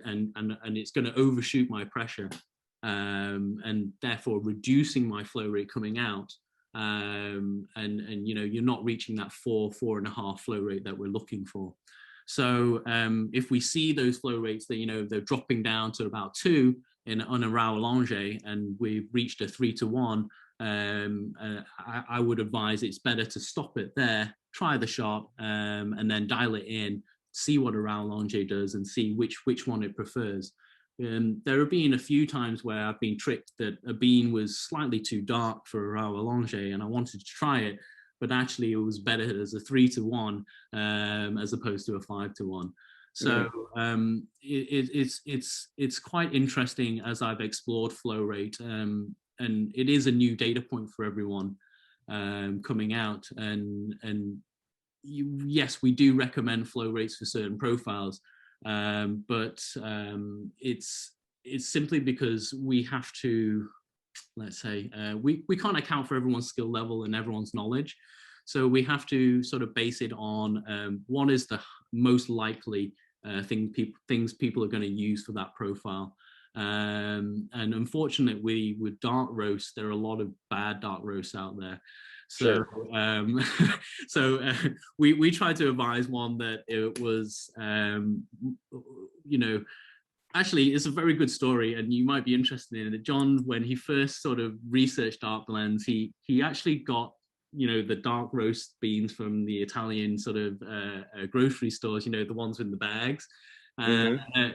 it's going to overshoot my pressure, and therefore reducing my flow rate coming out, and you know, you're not reaching that 4.5 flow rate that we're looking for. So if we see those flow rates that, you know, they're dropping down to about 2 on a Rao Allonge, and we've reached a 3-to-1, I would advise it's better to stop it there, try the shot, and then dial it in, see what a Rao Allonge does, and see which one it prefers. There have been a few times where I've been tricked that a bean was slightly too dark for a Rao Allonge, and I wanted to try it, but actually it was better as a 3-to-1 as opposed to a 5-to-1. So it's quite interesting as I've explored flow rate, and it is a new data point for everyone coming out. And yes, we do recommend flow rates for certain profiles, but it's simply because we have to, let's say, we can't account for everyone's skill level and everyone's knowledge. So we have to sort of base it on what is the most likely things people are going to use for that profile. And unfortunately, with dark roast, there are a lot of bad dark roasts out there. So, we tried to advise one that it was, you know, actually, it's a very good story, and you might be interested in it. John, when he first sort of researched dark blends, he actually got, you know, the dark roast beans from the Italian sort of grocery stores, you know, the ones in the bags.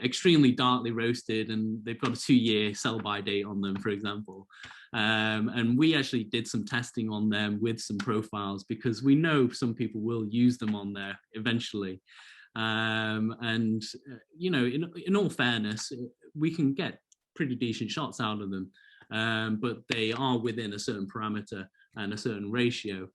extremely darkly roasted, and they've got a 2-year sell-by date on them, for example. And we actually did some testing on them with some profiles, because we know some people will use them on there eventually. And you know, in all fairness, we can get pretty decent shots out of them, but they are within a certain parameter and a certain ratio.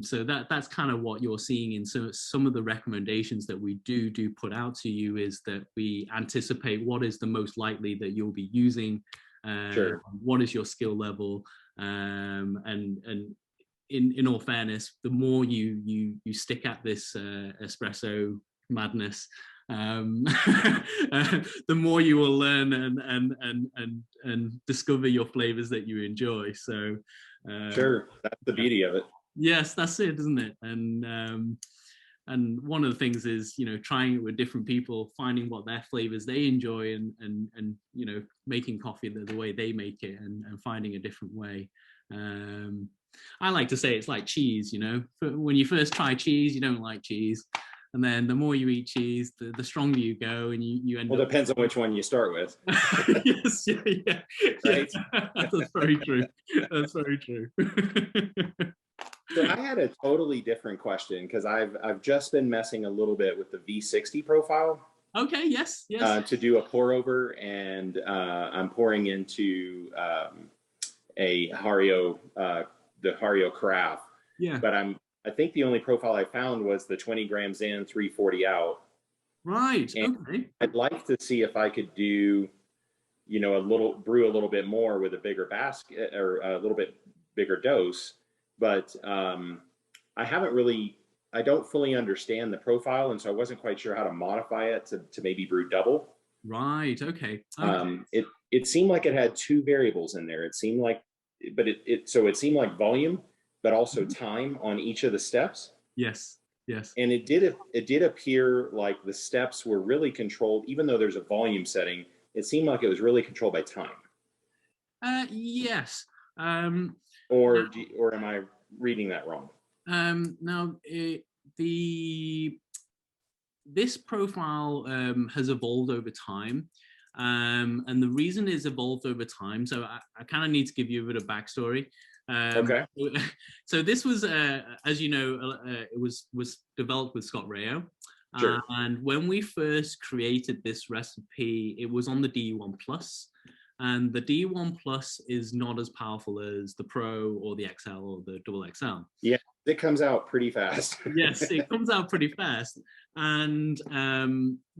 So that's kind of what you're seeing in some of the recommendations that we do put out to you, is that we anticipate what is the most likely that you'll be using, Sure. what is your skill level, and in all fairness, the more you stick at this espresso madness, the more you will learn and discover your flavors that you enjoy. So Sure, that's the beauty of it. yes, that's it, isn't it? And one of the things is, you know, trying it with different people, finding what their flavors they enjoy, and you know, making coffee the way they make it, and finding a different way. I like to say it's like cheese, you know. When you first try cheese, you don't like cheese, and then the more you eat cheese, the stronger you go, and you end up. Well, depends on which one you start with. Yes, yeah. Right? That's very true. That's very true. So I had a totally different question, because I've just been messing a little bit with the V60 profile. Okay. Yes. Yes. To do a pour over, and I'm pouring into a Hario, the Hario Carafe. Yeah. But I think the only profile I found was the 20 grams in, 340 out. Right. And okay. I'd like to see if I could do, you know, brew a little bit more with a bigger basket, or a little bit bigger dose. But I don't fully understand the profile, and so I wasn't quite sure how to modify it to maybe brew double. Right. Okay. It seemed like it had 2 variables in there. It seemed like, but it seemed like volume, but also time on each of the steps. Yes. Yes. And it did appear like the steps were really controlled, even though there's a volume setting. It seemed like it was really controlled by time. Yes. Or am I reading that wrong? Now, this profile has evolved over time, and the reason it's evolved over time. So I kind of need to give you a bit of backstory. Okay. So this was, as you know, it was developed with Scott Rao. Sure. And when we first created this recipe, it was on the D1 Plus. And the D1 Plus is not as powerful as the Pro or the XL or the Double XL. Yeah, it comes out pretty fast. Yes, it comes out pretty fast. And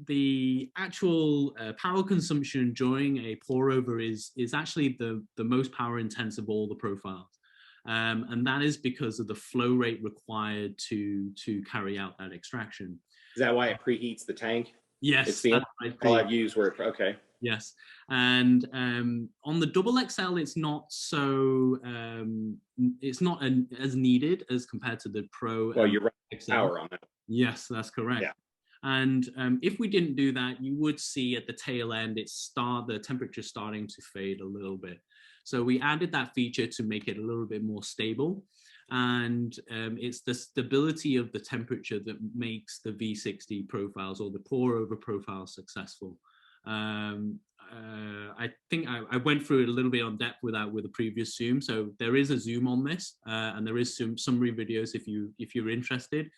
the actual power consumption during a pour over is actually the most power intense of all the profiles. And that is because of the flow rate required to carry out that extraction. Is that why it preheats the tank? Yes. It's the all I've used where okay. Yes, and on the Double XL, it's not so it's not as needed as compared to the Pro. Well, you're right. XL. Power on that. Yes, that's correct. Yeah. And if we didn't do that, you would see at the tail end the temperature starting to fade a little bit. So we added that feature to make it a little bit more stable. And it's the stability of the temperature that makes the V60 profiles or the pour over profiles successful. I think I went through it a little bit on depth with a previous Zoom. So there is a Zoom on this, and there is some summary videos if you're interested.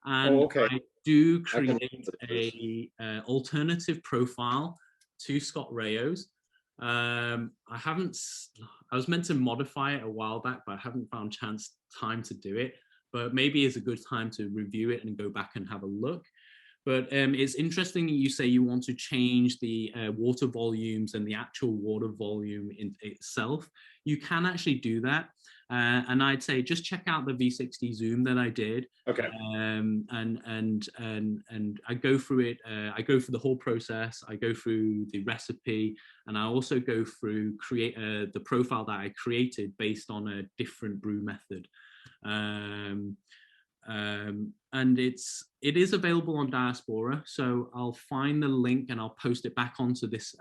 And okay. I do create a alternative profile to Scott Rao's. I was meant to modify it a while back, but I haven't found time to do it. But maybe it's a good time to review it and go back and have a look. But it's interesting that you say you want to change the water volumes and the actual water volume in itself. You can actually do that. And I'd say just check out the V60 Zoom that I did. Okay. And I go through it. I go through the whole process. I go through the recipe, and I also go through the profile that I created based on a different brew method. And it is available on Diaspora, so I'll find the link and I'll post it back onto this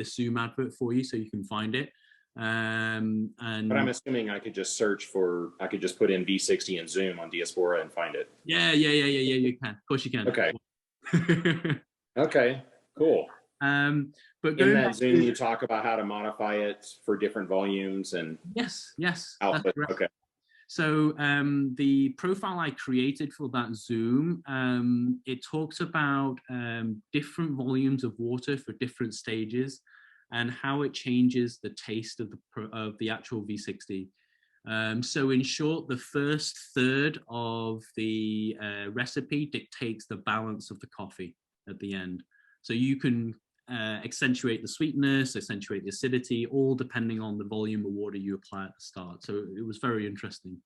Zoom advert for you, so you can find it. But I'm assuming I could just put in V60 and Zoom on Diaspora and find it. Yeah, you can. Of course you can. Okay. Okay, cool. But In going that back Zoom, to, you talk about how to modify it for different volumes and yes, that's output. correct. Okay. So the profile I created for that Zoom, it talks about different volumes of water for different stages and how it changes the taste of the actual V60. So in short, the first third of the recipe dictates the balance of the coffee at the end. So you can accentuate the sweetness, accentuate the acidity, all depending on the volume of water you apply at the start. So it was very interesting.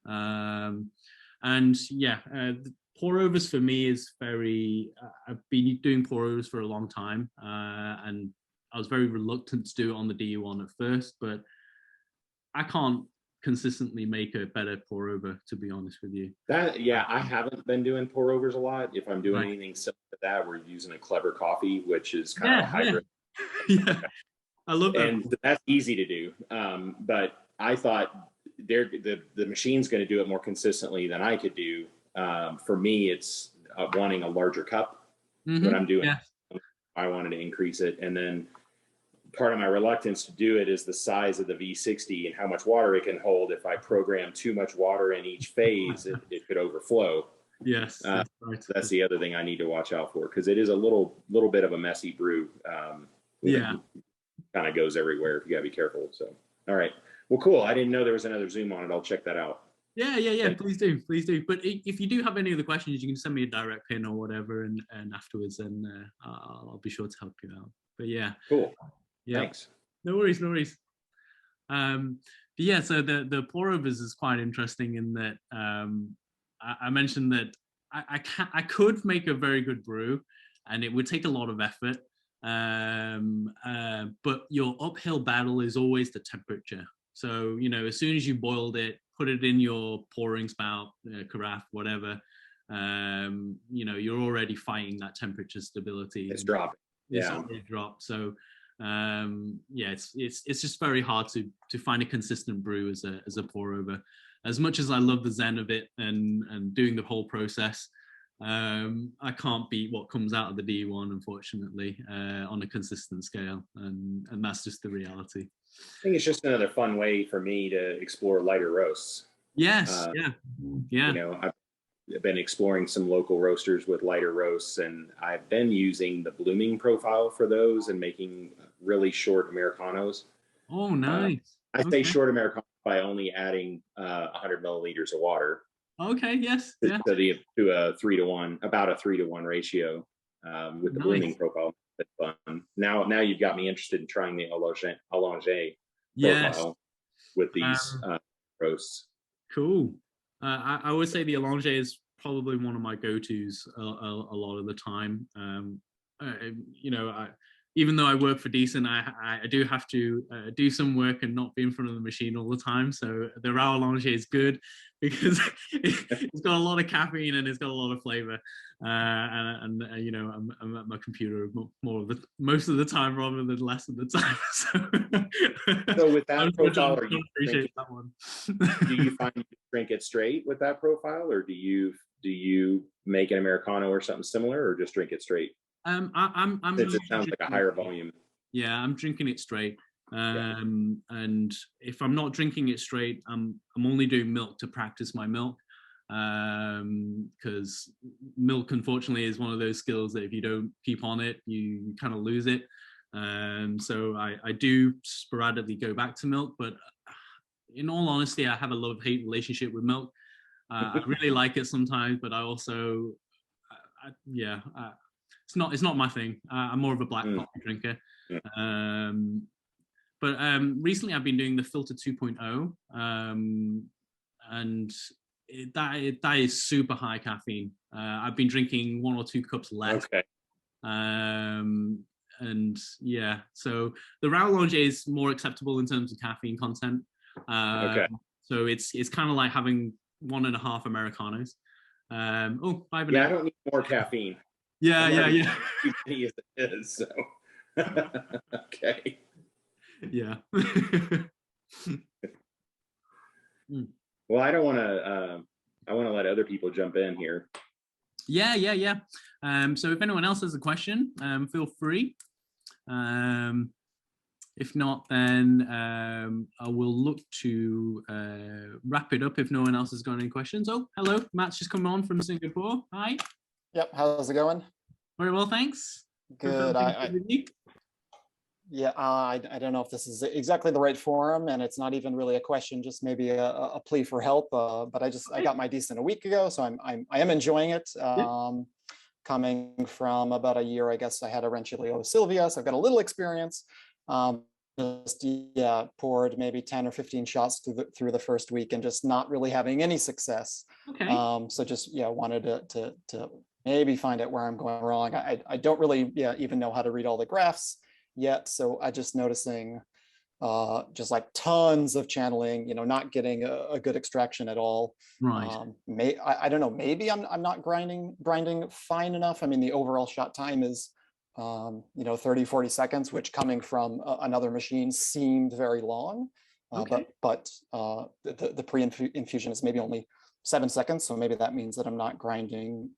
And yeah, pour overs for me is very, I've been doing pour overs for a long time, and I was very reluctant to do it on the DU1 at first, but I can't consistently make a better pour over, to be honest with you. Yeah, I haven't been doing pour overs a lot. If I'm doing anything similar to that, we're using a Clever Coffee, which is kind of a hybrid. Yeah, I love that. And that's easy to do. But I thought the machine's going to do it more consistently than I could do. For me, it's wanting a larger cup when I'm doing it. I wanted to increase it. And then part of my reluctance to do it is the size of the V60 and how much water it can hold. If I program too much water in each phase, it could overflow. Yes, that's right. That's the other thing I need to watch out for, because it is a little bit of a messy brew. Kind of goes everywhere. You got to be careful. So, all right. Well, cool. I didn't know there was another Zoom on it. I'll check that out. Yeah. Please do. But if you do have any other questions, you can send me a direct pin or whatever, and afterwards, and I'll be sure to help you out. But yeah. Cool. Yeah. Thanks. No worries. But yeah, so the pour overs is quite interesting in that I mentioned that I could make a very good brew, and it would take a lot of effort. But your uphill battle is always the temperature. So, as soon as you boiled it, put it in your pouring spout, carafe, whatever, you're already fighting that temperature stability. It's dropping. It's already dropped. So, it's just very hard to find a consistent brew as a pour over. As much as I love the zen of it and doing the whole process, I can't beat what comes out of the D1, unfortunately, on a consistent scale, and that's just the reality. I think it's just another fun way for me to explore lighter roasts. Yes, yeah. I've been exploring some local roasters with lighter roasts, and I've been using the blooming profile for those and making really short Americanos. Oh, nice. I say short Americanos by only adding 100 milliliters of water. Okay, yes. Yeah. To a 3-to-1, about a 3-to-1 ratio with the blooming profile. That's fun. Now you've got me interested in trying the Allonge profile with these roasts. Cool. I would say the Allonge is probably one of my go-tos a lot of the time. Even though I work for Decent, I do have to do some work and not be in front of the machine all the time. So the Rao Allonge is good because it's got a lot of caffeine and it's got a lot of flavor. I'm at my computer most of the time rather than less of the time. So with that profile, appreciate that one. Do you find you drink it straight with that profile, or do you make an Americano or something similar, or just drink it straight? I'm Since it sounds like a higher volume. Yeah, I'm drinking it straight. And if I'm not drinking it straight, I'm only doing milk to practice my milk. Because milk, unfortunately, is one of those skills that if you don't keep on it, you kind of lose it. So I do sporadically go back to milk, but in all honesty, I have a love-hate relationship with milk. I really like it sometimes, but I also, it's not my thing. I'm more of a black coffee drinker. But recently I've been doing the Filter 2.0, and that is super high caffeine. I've been drinking 1 or 2 cups less. Okay. And yeah, so the Rao Allonge is more acceptable in terms of caffeine content. So it's kind of like having 1.5 Americanos. 5 Yeah, I don't need more caffeine. Yeah. As it is, so. Okay. Yeah. Well, I don't want to. I want to let other people jump in here. Yeah. So if anyone else has a question, feel free. If not, then I will look to wrap it up if no one else has got any questions. Oh, hello, Matt's just come on from Singapore. Hi. Yep, how's it going? Very well, thanks. Good. Yeah, I don't know if this is exactly the right forum, and it's not even really a question, just maybe a plea for help. But I got my decent a week ago, so I am enjoying it. Coming from about a year, I guess I had a Rencilio Silvia, so I've got a little experience. Just poured maybe 10 or 15 shots through the first week, and just not really having any success. Okay. So just wanted to maybe find out where I'm going wrong. I don't really even know how to read all the graphs yet, so I just noticing just like tons of channeling, not getting a good extraction at all. Right. I don't know, maybe I'm not grinding fine enough. I mean, the overall shot time is 30-40 seconds, which coming from another machine seemed very long. Okay. But the pre-infusion is maybe only 7 seconds, so maybe that means that I'm not grinding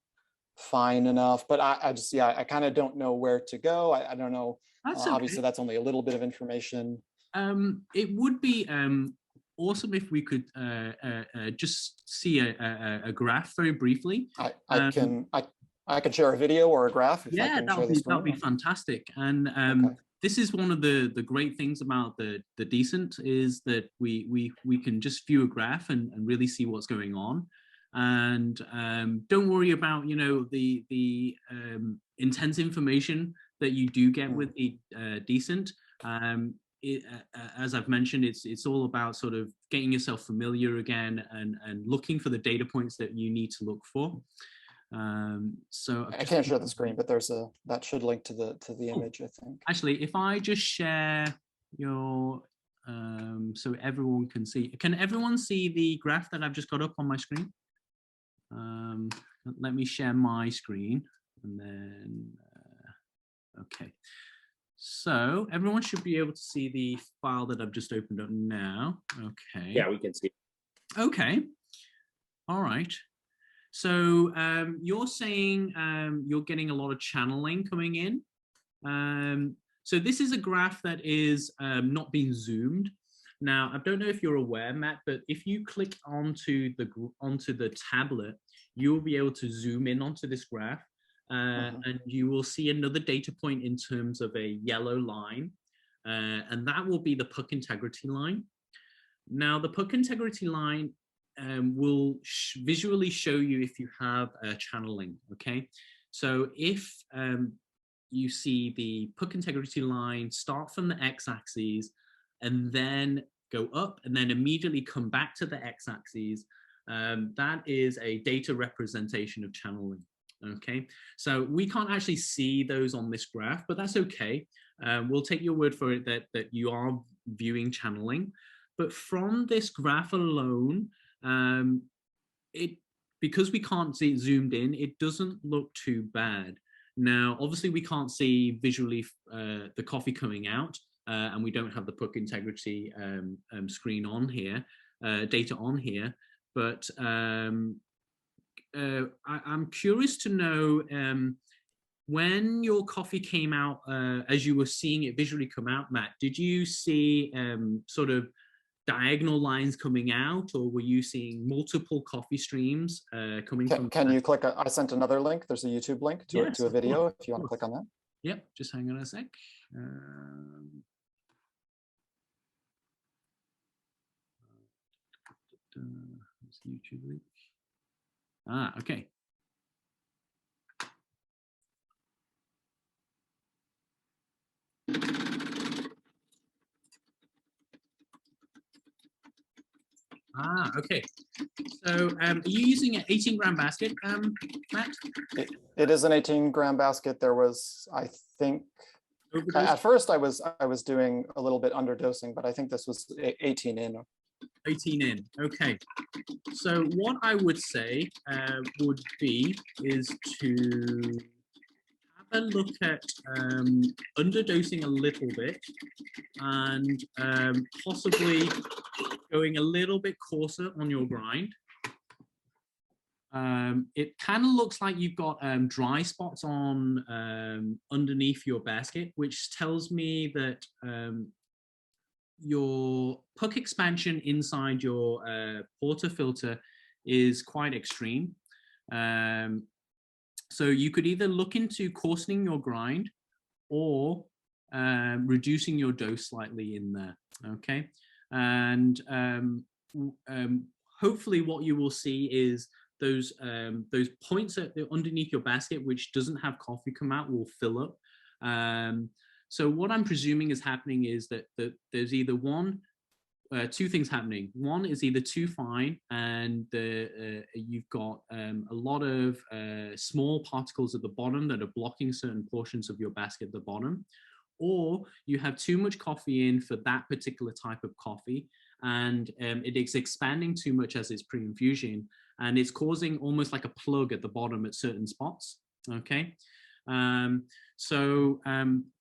fine enough. But I kind of don't know where to go. I don't know. That's okay. Obviously, that's only a little bit of information. It would be awesome if we could just see a graph very briefly. I can share a video or a graph. If yeah, that'd be fantastic. And okay. This is one of the great things about the Decent, is that we can just view a graph and really see what's going on. And don't worry about the intense information that you do get with the Decent. As I've mentioned, it's all about sort of getting yourself familiar again and looking for the data points that you need to look for. So I can't share the screen, but that should link to the image, I think. Actually, if I just share your so everyone can see. Can everyone see the graph that I've just got up on my screen? Let me share my screen, and then okay. So everyone should be able to see the file that I've just opened up now. Okay. Yeah, we can see. Okay. All right. So you're saying you're getting a lot of channeling coming in. So this is a graph that is not being zoomed. Now, I don't know if you're aware, Matt, but if you click onto the tablet, you'll be able to zoom in onto this graph. And you will see another data point in terms of a yellow line, and that will be the puck integrity line. Now, the puck integrity line will visually show you if you have channeling, okay? So if you see the puck integrity line start from the x-axis and then go up and then immediately come back to the x-axis, that is a data representation of channeling. Okay, so we can't actually see those on this graph, but that's okay. We'll take your word for it that you are viewing channeling. But from this graph alone, because we can't see it zoomed in, it doesn't look too bad. Now, obviously, we can't see visually the coffee coming out, and we don't have the puck integrity screen on here, data on here, but I'm curious to know when your coffee came out, as you were seeing it visually come out, Matt, did you see sort of diagonal lines coming out, or were you seeing multiple coffee streams coming from? Can you click? I sent another link. There's a YouTube link to a video if you want to click on that. Yep, just hang on a sec. YouTube link. Okay. Okay. So are you using an 18-gram basket, Matt? It is an 18-gram basket. There was, I think, at first I was doing a little bit underdosing, but I think this was 18 in. 18 in. Okay. So what I would say would be is to have a look at underdosing a little bit and possibly going a little bit coarser on your grind. It kind of looks like you've got dry spots on underneath your basket, which tells me that your puck expansion inside your portafilter is quite extreme. So you could either look into coarsening your grind or reducing your dose slightly in there, okay? And hopefully what you will see is those points underneath your basket which doesn't have coffee come out will fill up. So what I'm presuming is happening is that there's either two things happening. One is either too fine and you've got a lot of small particles at the bottom that are blocking certain portions of your basket at the bottom, or you have too much coffee in for that particular type of coffee and it is expanding too much as it's pre-infusion and it's causing almost like a plug at the bottom at certain spots, okay? So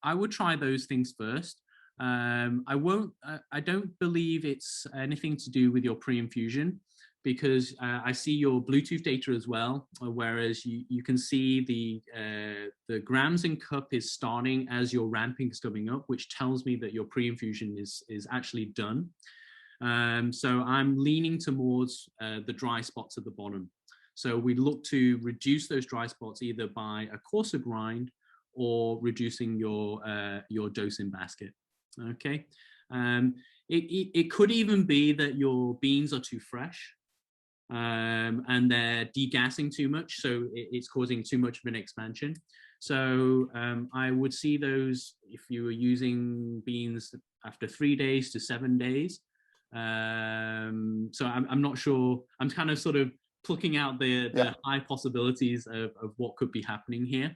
I would try those things first. I don't believe it's anything to do with your pre-infusion because I see your Bluetooth data as well, whereas you can see the grams in cup is starting as your ramping is coming up, which tells me that your pre-infusion is actually done. So I'm leaning towards the dry spots at the bottom. So we look to reduce those dry spots either by a coarser grind or reducing your dose in basket. Okay, it could even be that your beans are too fresh and they're degassing too much, so it's causing too much of an expansion. So I would see those if you were using beans after 3 days to 7 days. So I'm not sure. I'm kind of sort of plucking out the high possibilities of what could be happening here.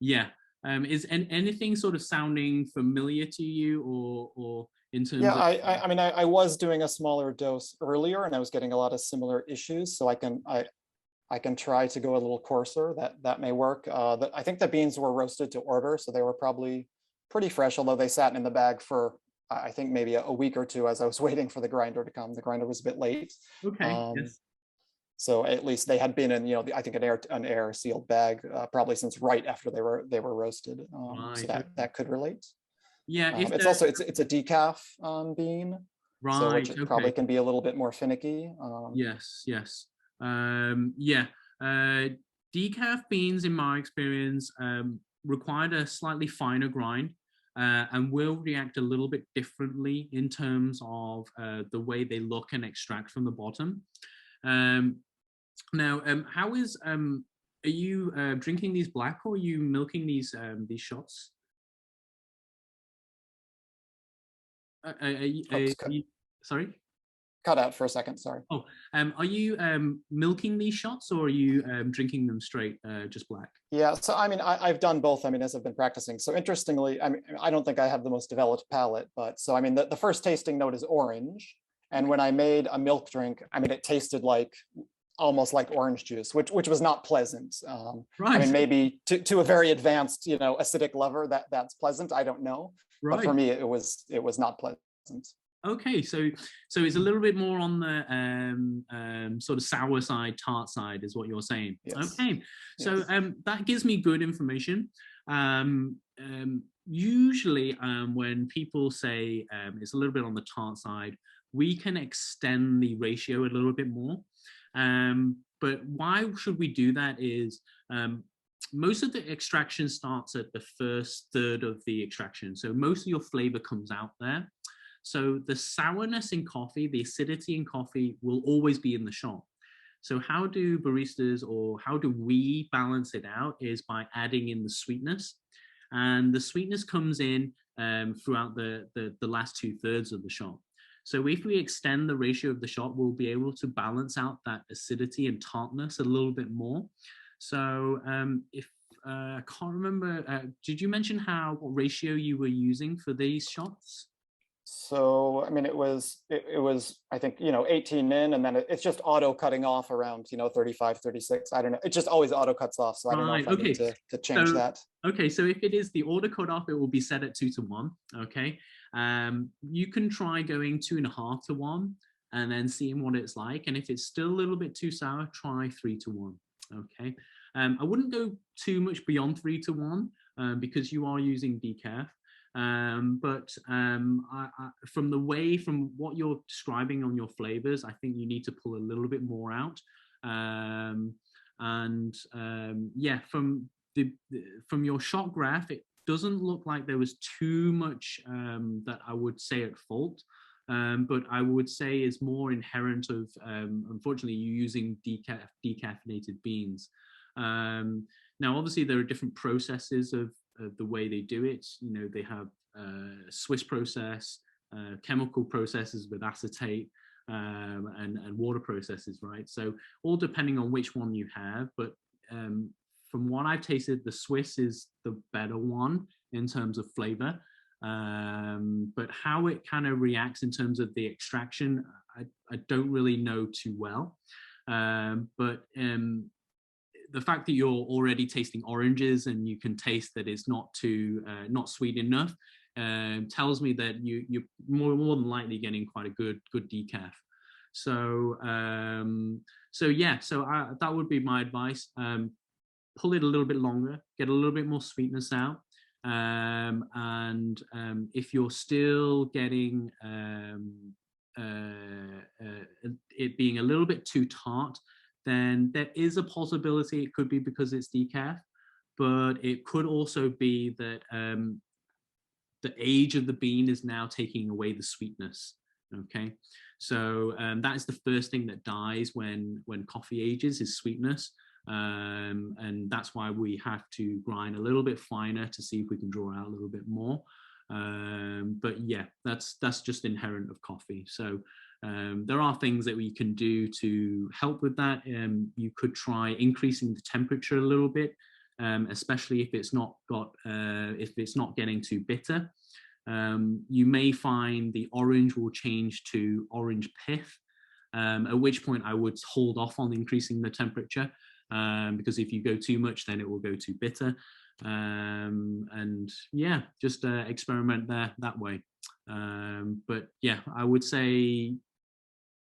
Yeah. Is anything sort of sounding familiar to you or in terms of... I mean, I was doing a smaller dose earlier and I was getting a lot of similar issues. So I can try to go a little coarser. That may work. I think the beans were roasted to order, so they were probably pretty fresh, although they sat in the bag for, I think maybe a week or two as I was waiting for the grinder to come. The grinder was a bit late. Okay, yes. So at least they had been in, I think an air sealed bag probably since right after they were roasted. Right. So that could relate. Yeah, it's also it's a decaf bean, right? So which probably can be a little bit more finicky. Yes. Yeah. Decaf beans, in my experience, required a slightly finer grind. And will react a little bit differently in terms of the way they look and extract from the bottom. Now, how is are you drinking these black or are you milking these shots? Sorry? Cut out for a second, sorry. Oh, are you milking these shots or are you drinking them straight, just black? Yeah, so I mean, I've done both, I mean, as I've been practicing. So interestingly, I mean, I don't think I have the most developed palate, but so I mean, the first tasting note is orange. And when I made a milk drink, I mean, it tasted like almost like orange juice, which was not pleasant. Right. I mean, maybe to a very advanced, acidic lover, that's pleasant. I don't know. Right. But for me, it was not pleasant. Okay, so it's a little bit more on the sort of sour side, tart side, is what you're saying. Yes. Okay, so that gives me good information. Usually, when people say it's a little bit on the tart side, we can extend the ratio a little bit more. But why should we do that is most of the extraction starts at the first third of the extraction. So most of your flavor comes out there. So the sourness in coffee, the acidity in coffee will always be in the shot. So how do baristas or how do we balance it out is by adding in the sweetness. And the sweetness comes in throughout the last 2/3 of the shot. So if we extend the ratio of the shot, we'll be able to balance out that acidity and tartness a little bit more. So if I can't remember, did you mention what ratio you were using for these shots? So, I mean, it was, I think, 18 in, and then it's just auto cutting off around, 35, 36. I don't know. It just always auto cuts off. So I don't know if I need to change that. Okay. So if it is the auto cut off, it will be set at 2 to 1. Okay. You can try going 2.5 to 1. and then seeing what it's like. And if it's still a little bit too sour, try 3 to 1. Okay. I wouldn't go too much beyond 3 to 1 because you are using decaf. But from what you're describing on your flavors, I think you need to pull a little bit more out. Yeah, from your shot graph, it doesn't look like there was too much that I would say at fault. But I would say is more inherent of, unfortunately, you using decaffeinated beans. Now, obviously, there are different processes of the way they do it. You know, they have Swiss process, chemical processes with acetate, and water processes, right? So all depending on which one you have. But from what I've tasted, the Swiss is the better one in terms of flavor. But how it kind of reacts in terms of the extraction, I don't really know too well. But the fact that you're already tasting oranges and you can taste that it's not sweet enough tells me that you're more than likely getting quite a good decaf. So yeah, that would be my advice. Pull it a little bit longer, get a little bit more sweetness out. And if you're still getting it being a little bit too tart, then there is a possibility it could be because it's decaf, but it could also be that the age of the bean is now taking away the sweetness. Okay, so that is the first thing that dies when coffee ages, is sweetness. And that's why we have to grind a little bit finer to see if we can draw out a little bit more. But yeah, that's just inherent of coffee. So there are things that we can do to help with that. You could try increasing the temperature a little bit, especially if it's not getting too bitter. You may find the orange will change to orange pith, at which point I would hold off on increasing the temperature, because if you go too much, then it will go too bitter. And yeah, just experiment that way. But yeah, I would say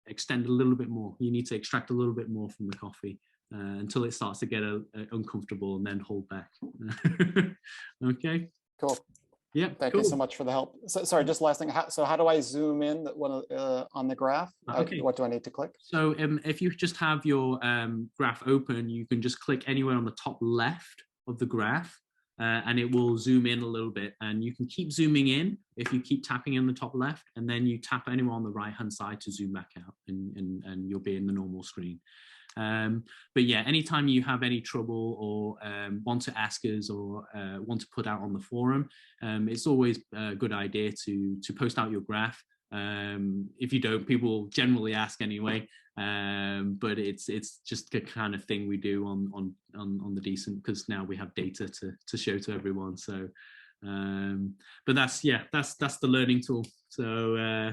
extend a little bit more. You need to extract a little bit more from the coffee until it starts to get uncomfortable, and then hold back. Okay. Cool. Yeah. Thank you so much for the help. So, sorry, just last thing. How do I zoom in on the graph? Okay. What do I need to click? So if you just have your graph open, you can just click anywhere on the top left of the graph, and it will zoom in a little bit. And you can keep zooming in if you keep tapping in the top left, and then you tap anywhere on the right hand side to zoom back out, and you'll be in the normal screen. But yeah, anytime you have any trouble or want to ask us or want to put out on the forum, it's always a good idea to post out your graph. If you don't, people generally ask anyway, but it's just the kind of thing we do on the Decent, because now we have data to show to everyone. So but that's the learning tool. So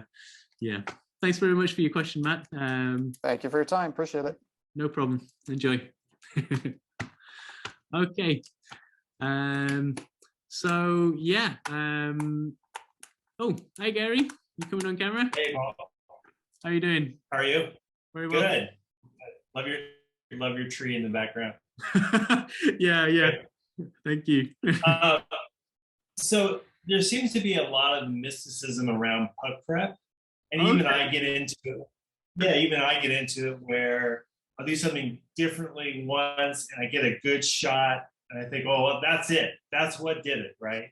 yeah, thanks very much for your question, Matt. Thank you for your time. Appreciate it. No problem. Enjoy. Okay. So yeah. Oh, hi Gary. You coming on camera? Hey, Paul. How are you doing? How are you? Very well. Good. Love your tree in the background. Yeah. Thank you. So there seems to be a lot of mysticism around puck prep, and even I get into it. Yeah, even I get into it where I'll do something differently once, and I get a good shot, and I think, oh, well, that's it. That's what did it, right?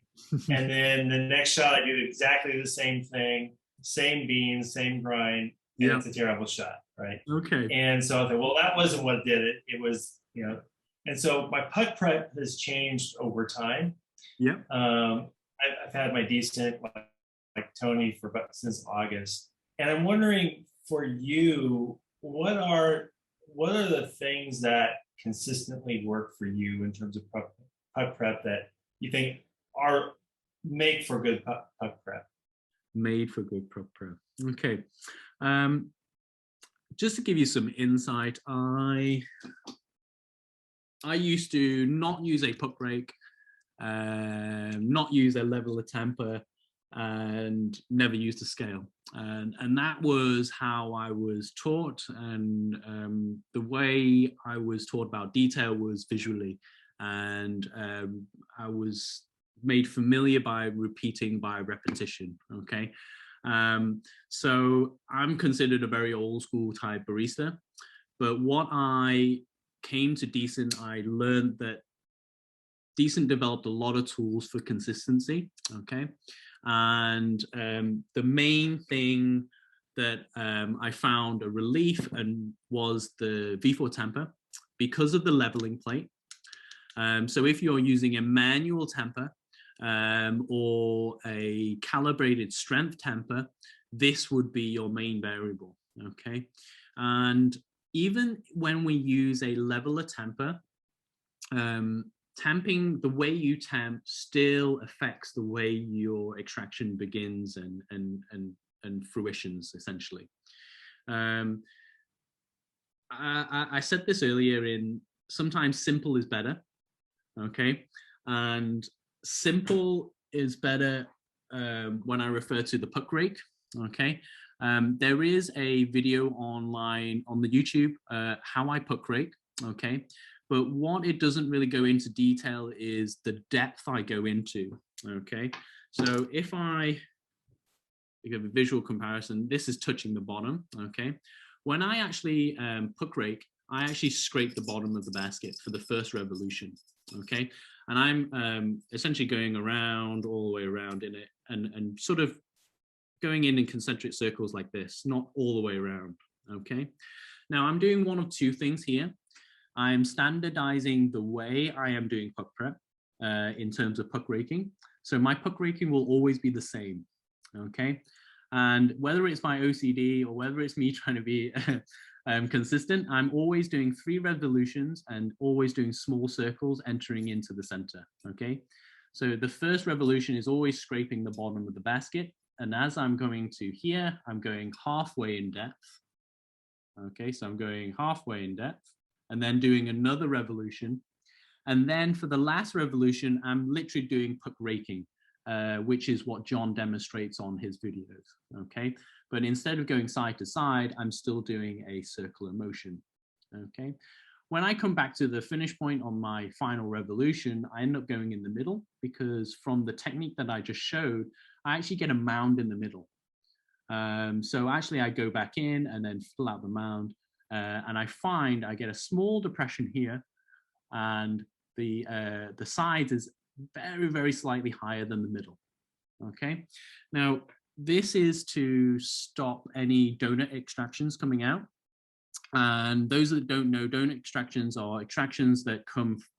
And then the next shot, I do exactly the same thing, same beans, same grind, and it's a terrible shot, right? Okay. And so I thought, well, that wasn't what did it. It was, and so my puck prep has changed over time. Yeah. I've had my Decent, like Tony, since August, and I'm wondering for you, what are the things that consistently work for you in terms of puck prep that you think are made for good puck prep? Made for good puck prep. Okay. Just to give you some insight, I used to not use a puck rake, not use a leveler temper, and never used a scale. And that was how I was taught. And the way I was taught about detail was visually. And I was made familiar by repeating by repetition, okay? So I'm considered a very old school type barista, but what I came to Decent, I learned that Decent developed a lot of tools for consistency, okay? And the main thing that I found a relief and was the V4 temper because of the leveling plate. So if you're using a manual temper or a calibrated strength temper, this would be your main variable, okay? And even when we use a leveler temper, tamping, the way you tamp still affects the way your extraction begins and fruitions, essentially. I said this earlier, in sometimes simple is better, okay? And simple is better when I refer to the puck rake, okay? There is a video online on the YouTube, how I puck rake, okay? But what it doesn't really go into detail is the depth I go into, okay? So if I give a visual comparison, this is touching the bottom, okay? When I actually puck rake, I actually scrape the bottom of the basket for the first revolution, okay? And I'm essentially going around, all the way around in it, and sort of going in concentric circles like this, not all the way around, okay? Now I'm doing one of two things here. I'm standardizing the way I am doing puck prep in terms of puck raking. So my puck raking will always be the same, okay? And whether it's my OCD or whether it's me trying to be consistent, I'm always doing 3 revolutions and always doing small circles entering into the center, okay? So the first revolution is always scraping the bottom of the basket. And as I'm going to here, I'm going halfway in depth. Okay, so I'm going halfway in depth and then doing another revolution. And then for the last revolution, I'm literally doing puck raking, which is what John demonstrates on his videos, okay? But instead of going side to side, I'm still doing a circular motion, okay? When I come back to the finish point on my final revolution, I end up going in the middle because from the technique that I just showed, I actually get a mound in the middle. So actually I go back in and then fill out the mound and I find I get a small depression here and the sides is very, very slightly higher than the middle, okay? Now, this is to stop any donut extractions coming out. And those that don't know, donut extractions are extractions that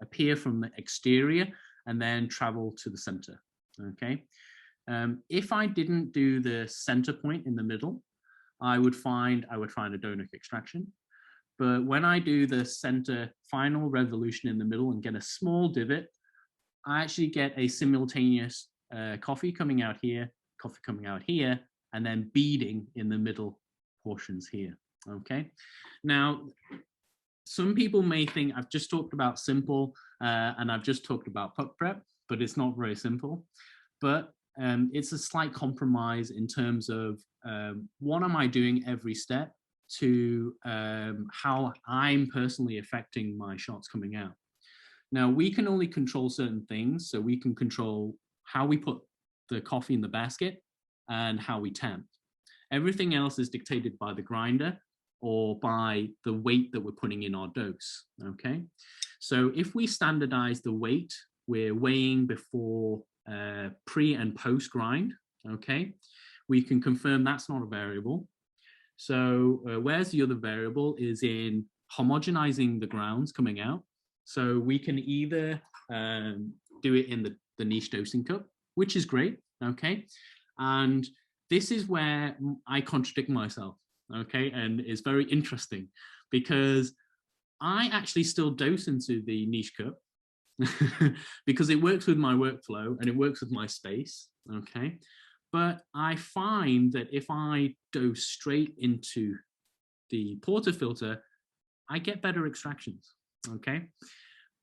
appear from the exterior and then travel to the center, okay? If I didn't do the center point in the middle, I would find a donut extraction. But when I do the center final revolution in the middle and get a small divot, I actually get a simultaneous coffee coming out here, and then beading in the middle portions here, okay? Now, some people may think I've just talked about simple and I've just talked about puck prep, but it's not very simple. But it's a slight compromise in terms of what am I doing every step to how I'm personally affecting my shots coming out. Now, we can only control certain things. So we can control how we put the coffee in the basket and how we tamp. Everything else is dictated by the grinder or by the weight that we're putting in our dose, okay? So if we standardize the weight, we're weighing before pre and post grind, okay? We can confirm that's not a variable. So whereas the other variable is in homogenizing the grounds coming out. So we can either do it in the niche dosing cup, which is great, okay? And this is where I contradict myself, okay? And it's very interesting because I actually still dose into the niche cup because it works with my workflow and it works with my space, okay? But I find that if I dose straight into the portafilter, I get better extractions, okay?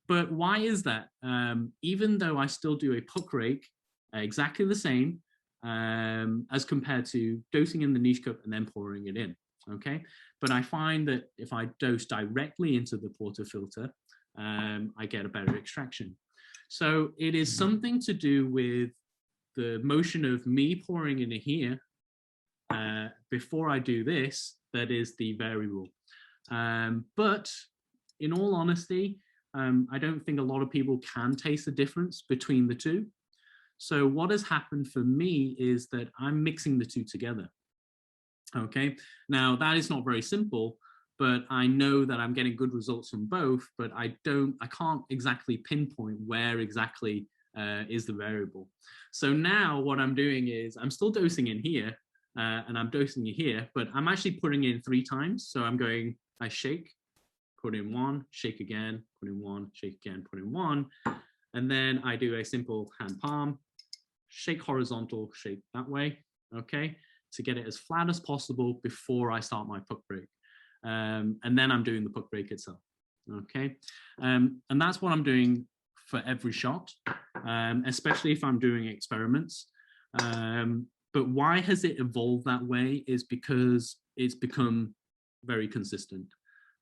But why is that? Even though I still do a puck rake exactly the same, as compared to dosing in the niche cup and then pouring it in. Okay, but I find that if I dose directly into the portafilter, I get a better extraction. So it is something to do with the motion of me pouring in here before I do this that is the variable. But in all honesty, I don't think a lot of people can taste the difference between the two. So what has happened for me is that I'm mixing the two together. Okay, now that is not very simple, but I know that I'm getting good results from both, but I can't exactly pinpoint where exactly is the variable. So now what I'm doing is I'm still dosing in here and I'm dosing it here, but I'm actually putting in 3 times. So I'm going, I shake, put in 1, shake again, put in 1, shake again, put in 1. And then I do a simple hand palm, shake horizontal, shake that way, okay, to get it as flat as possible before I start my puck break. And then I'm doing the puck break itself, okay? And that's what I'm doing for every shot, especially if I'm doing experiments. But why has it evolved that way is because it's become very consistent.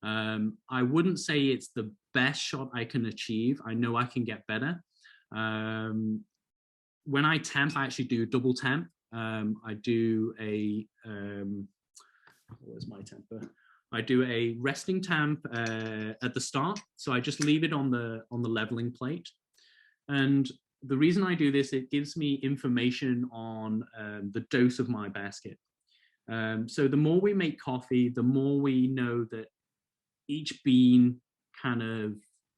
I wouldn't say it's the best shot I can achieve. I know I can get better. When I temp, I actually do a double temp. I do a, where's my temper? I do a resting temp at the start. So I just leave it on the leveling plate. And the reason I do this, it gives me information on the dose of my basket. So the more we make coffee, the more we know that each bean kind of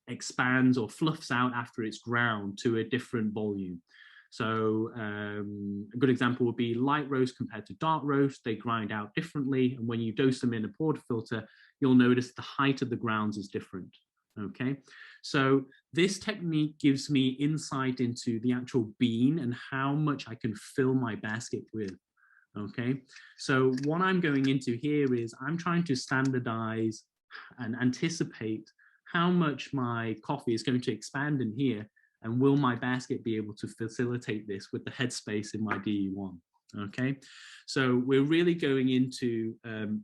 expands or fluffs out after it's ground to a different volume. So a good example would be light roast compared to dark roast. They grind out differently. And when you dose them in a portafilter, you'll notice the height of the grounds is different. Okay, so this technique gives me insight into the actual bean and how much I can fill my basket with. Okay, so what I'm going into here is I'm trying to standardize and anticipate how much my coffee is going to expand in here, and will my basket be able to facilitate this with the headspace in my DE1. Okay, so we're really going into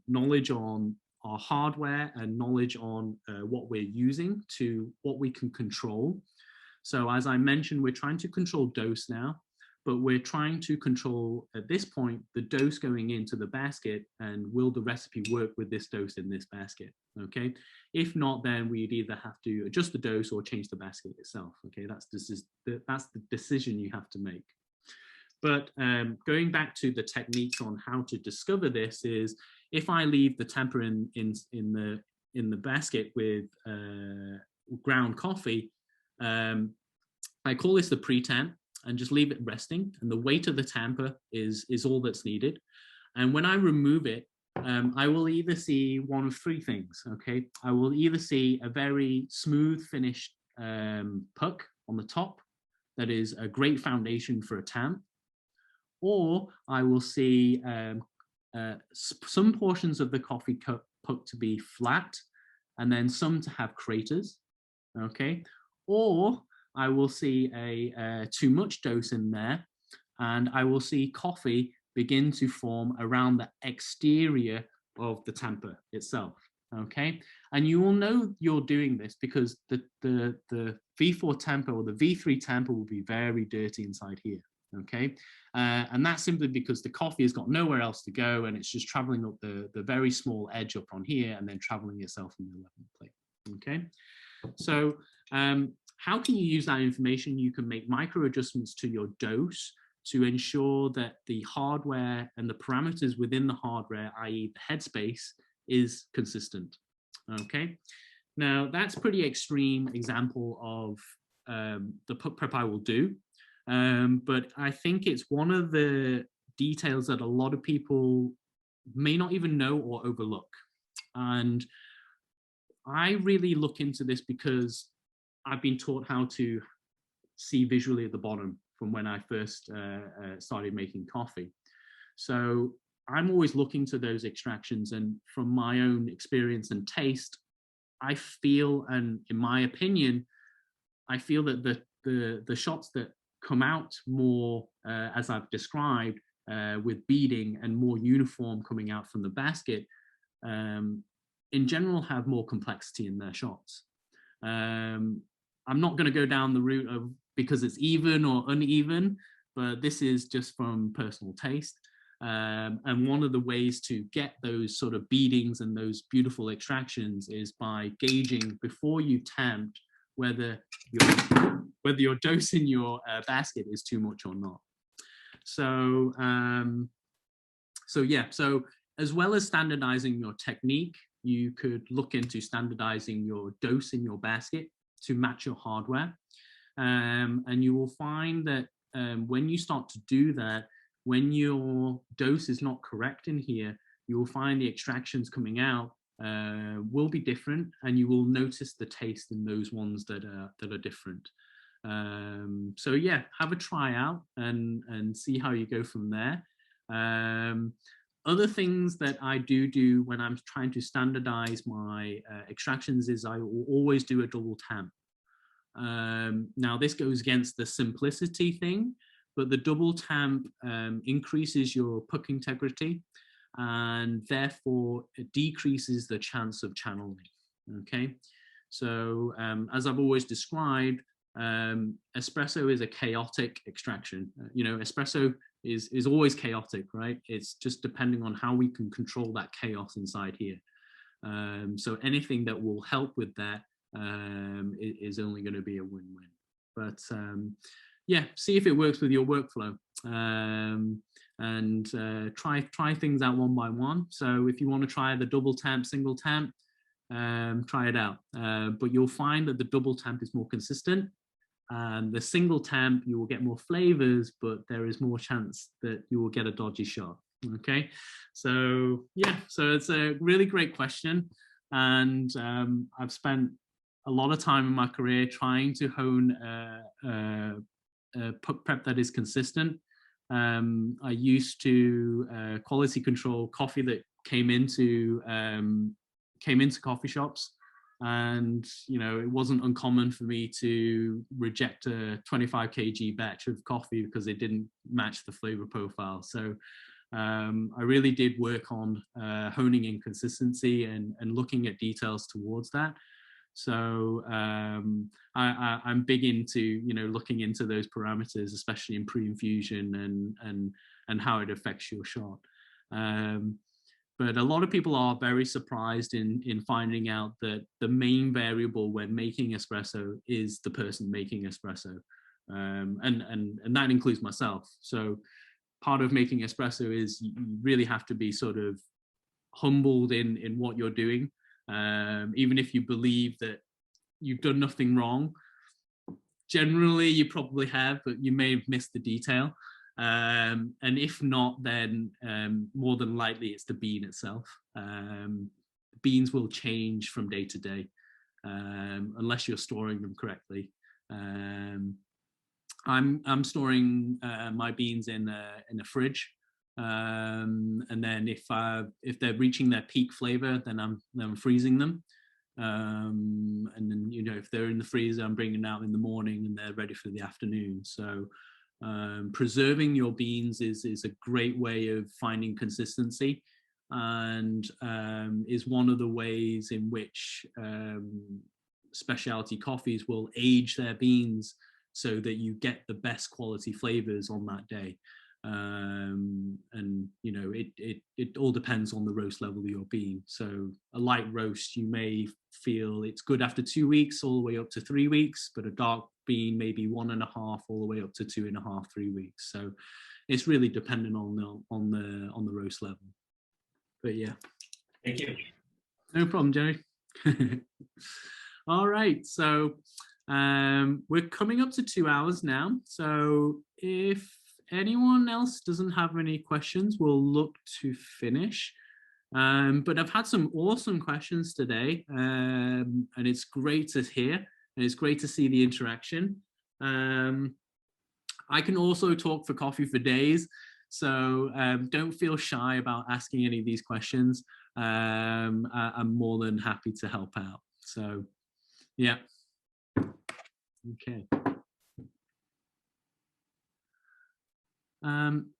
knowledge on our hardware and knowledge on what we're using to what we can control. So as I mentioned, we're trying to control dose now, but we're trying to control at this point the dose going into the basket, and will the recipe work with this dose in this basket. Okay, if not, then we'd either have to adjust the dose or change the basket itself. Okay, that's the decision you have to make. But going back to the techniques on how to discover this is, if I leave the temper in the basket with ground coffee, I call this the pre-temp, and just leave it resting, and the weight of the tamper is all that's needed. And when I remove it, I will either see one of 3 things. Okay, I will either see a very smooth finished puck on the top that is a great foundation for a tamp, or I will see some portions of the coffee cup puck to be flat, and then some to have craters. Okay, or I will see a too much dose in there, and I will see coffee begin to form around the exterior of the tamper itself. Okay, and you will know you're doing this because the V4 tamper or the V3 tamper will be very dirty inside here. Okay, and that's simply because the coffee has got nowhere else to go, and it's just traveling up the very small edge up on here, and then traveling itself in the leveling plate. Okay, so how can you use that information? You can make micro adjustments to your dose to ensure that the hardware and the parameters within the hardware, i.e. the headspace, is consistent. Okay, now that's pretty extreme example of the puck prep I will do, but I think it's one of the details that a lot of people may not even know or overlook. And I really look into this because I've been taught how to see visually at the bottom from when I first started making coffee. So I'm always looking to those extractions, and from my own experience and taste, I feel, and in my opinion, I feel that the shots that come out more as I've described, with beading and more uniform coming out from the basket, in general have more complexity in their shots. I'm not going to go down the route of because it's even or uneven, but this is just from personal taste. And one of the ways to get those sort of beadings and those beautiful extractions is by gauging before you tempt whether your dose in your basket is too much or not. So, so as well as standardizing your technique, you could look into standardizing your dose in your basket to match your hardware. And you will find that when you start to do that, when your dose is not correct in here, you will find the extractions coming out will be different, and you will notice the taste in those ones that are different. So yeah, have a try out and see how you go from there. Other things that I do when I'm trying to standardize my extractions is I will always do a double tamp. Now this goes against the simplicity thing, but the double tamp increases your puck integrity and therefore it decreases the chance of channeling. Okay, so as I've always described, espresso is a chaotic extraction. You know, espresso is always chaotic, right? It's just depending on how we can control that chaos inside here. So anything that will help with that is only going to be a win-win. But yeah, see if it works with your workflow, and try things out one by one. So if you want to try the double tamp, single tamp, try it out. But you'll find that the double tamp is more consistent. And the single tamp, you will get more flavors, but there is more chance that you will get a dodgy shot. Okay, so yeah, so it's a really great question, and I've spent a lot of time in my career trying to hone puck prep that is consistent. I used to quality control coffee that came into coffee shops. And, you know, it wasn't uncommon for me to reject a 25 kg batch of coffee because it didn't match the flavor profile. So I really did work on honing in consistency and looking at details towards that. So I'm big into, you know, looking into those parameters, especially in pre-infusion and how it affects your shot. But a lot of people are very surprised in finding out that the main variable when making espresso is the person making espresso. And that includes myself. So part of making espresso is you really have to be sort of humbled in what you're doing. Even if you believe that you've done nothing wrong, generally you probably have, but you may have missed the detail. And if not, then more than likely it's the bean itself. Beans will change from day to day unless you're storing them correctly. I'm storing my beans in a fridge, and then if they're reaching their peak flavor, then I'm freezing them. And then, you know, if they're in the freezer, I'm bringing them out in the morning and they're ready for the afternoon. So preserving your beans is a great way of finding consistency, and is one of the ways in which specialty coffees will age their beans so that you get the best quality flavors on that day. And you know, it all depends on the roast level of your bean. So a light roast, you may feel it's good after 2 weeks all the way up to 3 weeks, but a dark bean maybe 1.5 all the way up to 2.5, 3 weeks. So it's really dependent on the roast level. But yeah, Thank you. no problem, Jerry. All right, so we're coming up to 2 hours now. So if anyone else doesn't have any questions, we'll look to finish. But I've had some awesome questions today, and it's great to hear, and it's great to see the interaction. I can also talk for coffee for days, so don't feel shy about asking any of these questions. I'm more than happy to help out. So, yeah. Okay. I'm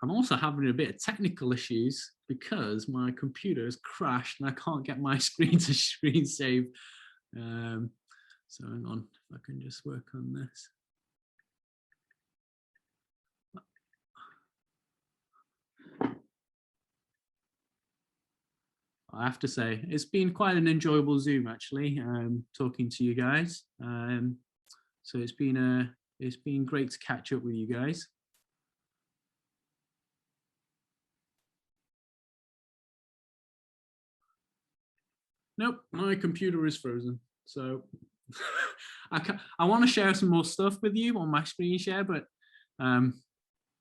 also having a bit of technical issues because my computer has crashed and I can't get my screen to screen save. So hang on, if I can just work on this. I have to say, it's been quite an enjoyable Zoom actually, talking to you guys. So it's been great to catch up with you guys. Nope, my computer is frozen. So I want to share some more stuff with you on my screen share, but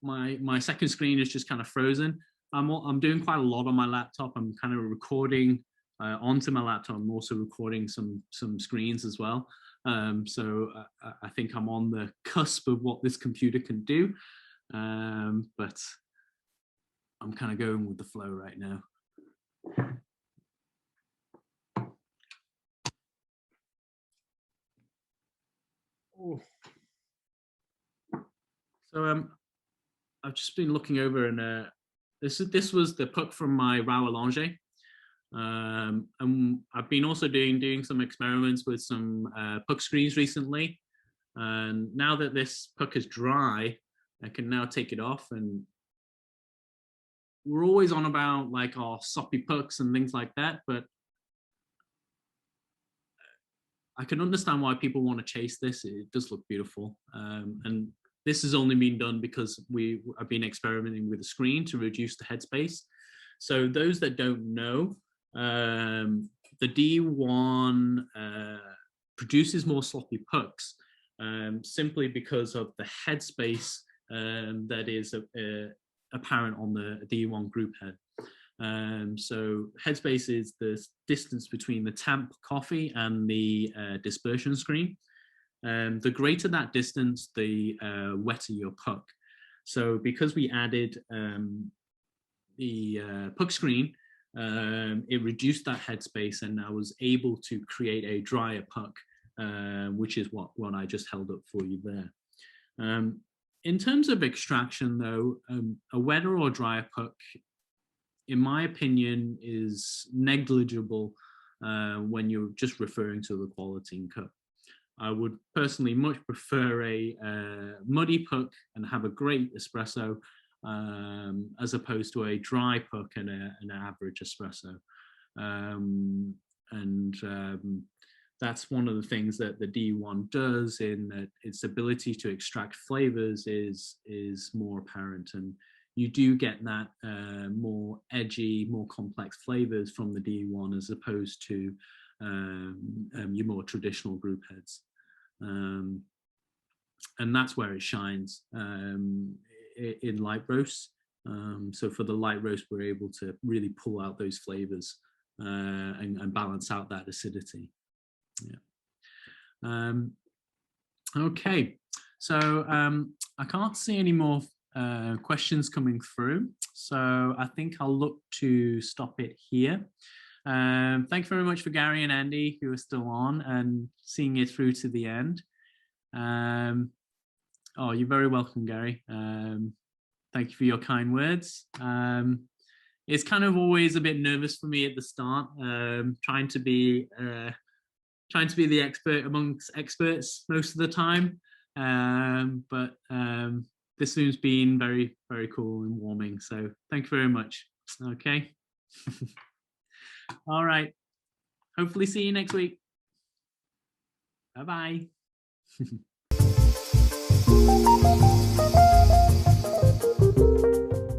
my second screen is just kind of frozen. I'm doing quite a lot on my laptop. I'm kind of recording onto my laptop. I'm also recording some screens as well. So I think I'm on the cusp of what this computer can do, but I'm kind of going with the flow right now. So I've just been looking over, and this was the puck from my Rao Allonge. And I've been also doing some experiments with some puck screens recently. And now that this puck is dry, I can now take it off. And we're always on about like our soppy pucks and things like that, but I can understand why people want to chase this. It does look beautiful. And this has only been done because we have been experimenting with the screen to reduce the headspace. So those that don't know, the D1 produces more sloppy pucks simply because of the headspace that is apparent on the D1 group head. So headspace is the distance between the temp coffee and the dispersion screen. The greater that distance, the wetter your puck. So because we added the puck screen, it reduced that headspace, and I was able to create a drier puck, which is what I just held up for you there. In terms of extraction though, a wetter or drier puck, in my opinion, is negligible when you're just referring to the quality in cup. I would personally much prefer a muddy puck and have a great espresso as opposed to a dry puck and an average espresso. That's one of the things that the D1 does, in that its ability to extract flavors is more apparent, and you do get that more edgy, more complex flavors from the D1 as opposed to your more traditional group heads. And that's where it shines in light roasts. So for the light roast, we're able to really pull out those flavors and balance out that acidity. Yeah. Okay, so I can't see any more questions coming through, so I think I'll look to stop it here. Thank you very much for Gary and Andy, who are still on and seeing it through to the end. Oh, you're very welcome, Gary. Thank you for your kind words. It's kind of always a bit nervous for me at the start, trying to be the expert amongst experts most of the time. But this Zoom's been very, very cool and warming. So thank you very much. Okay. All right. Hopefully see you next week. Bye-bye.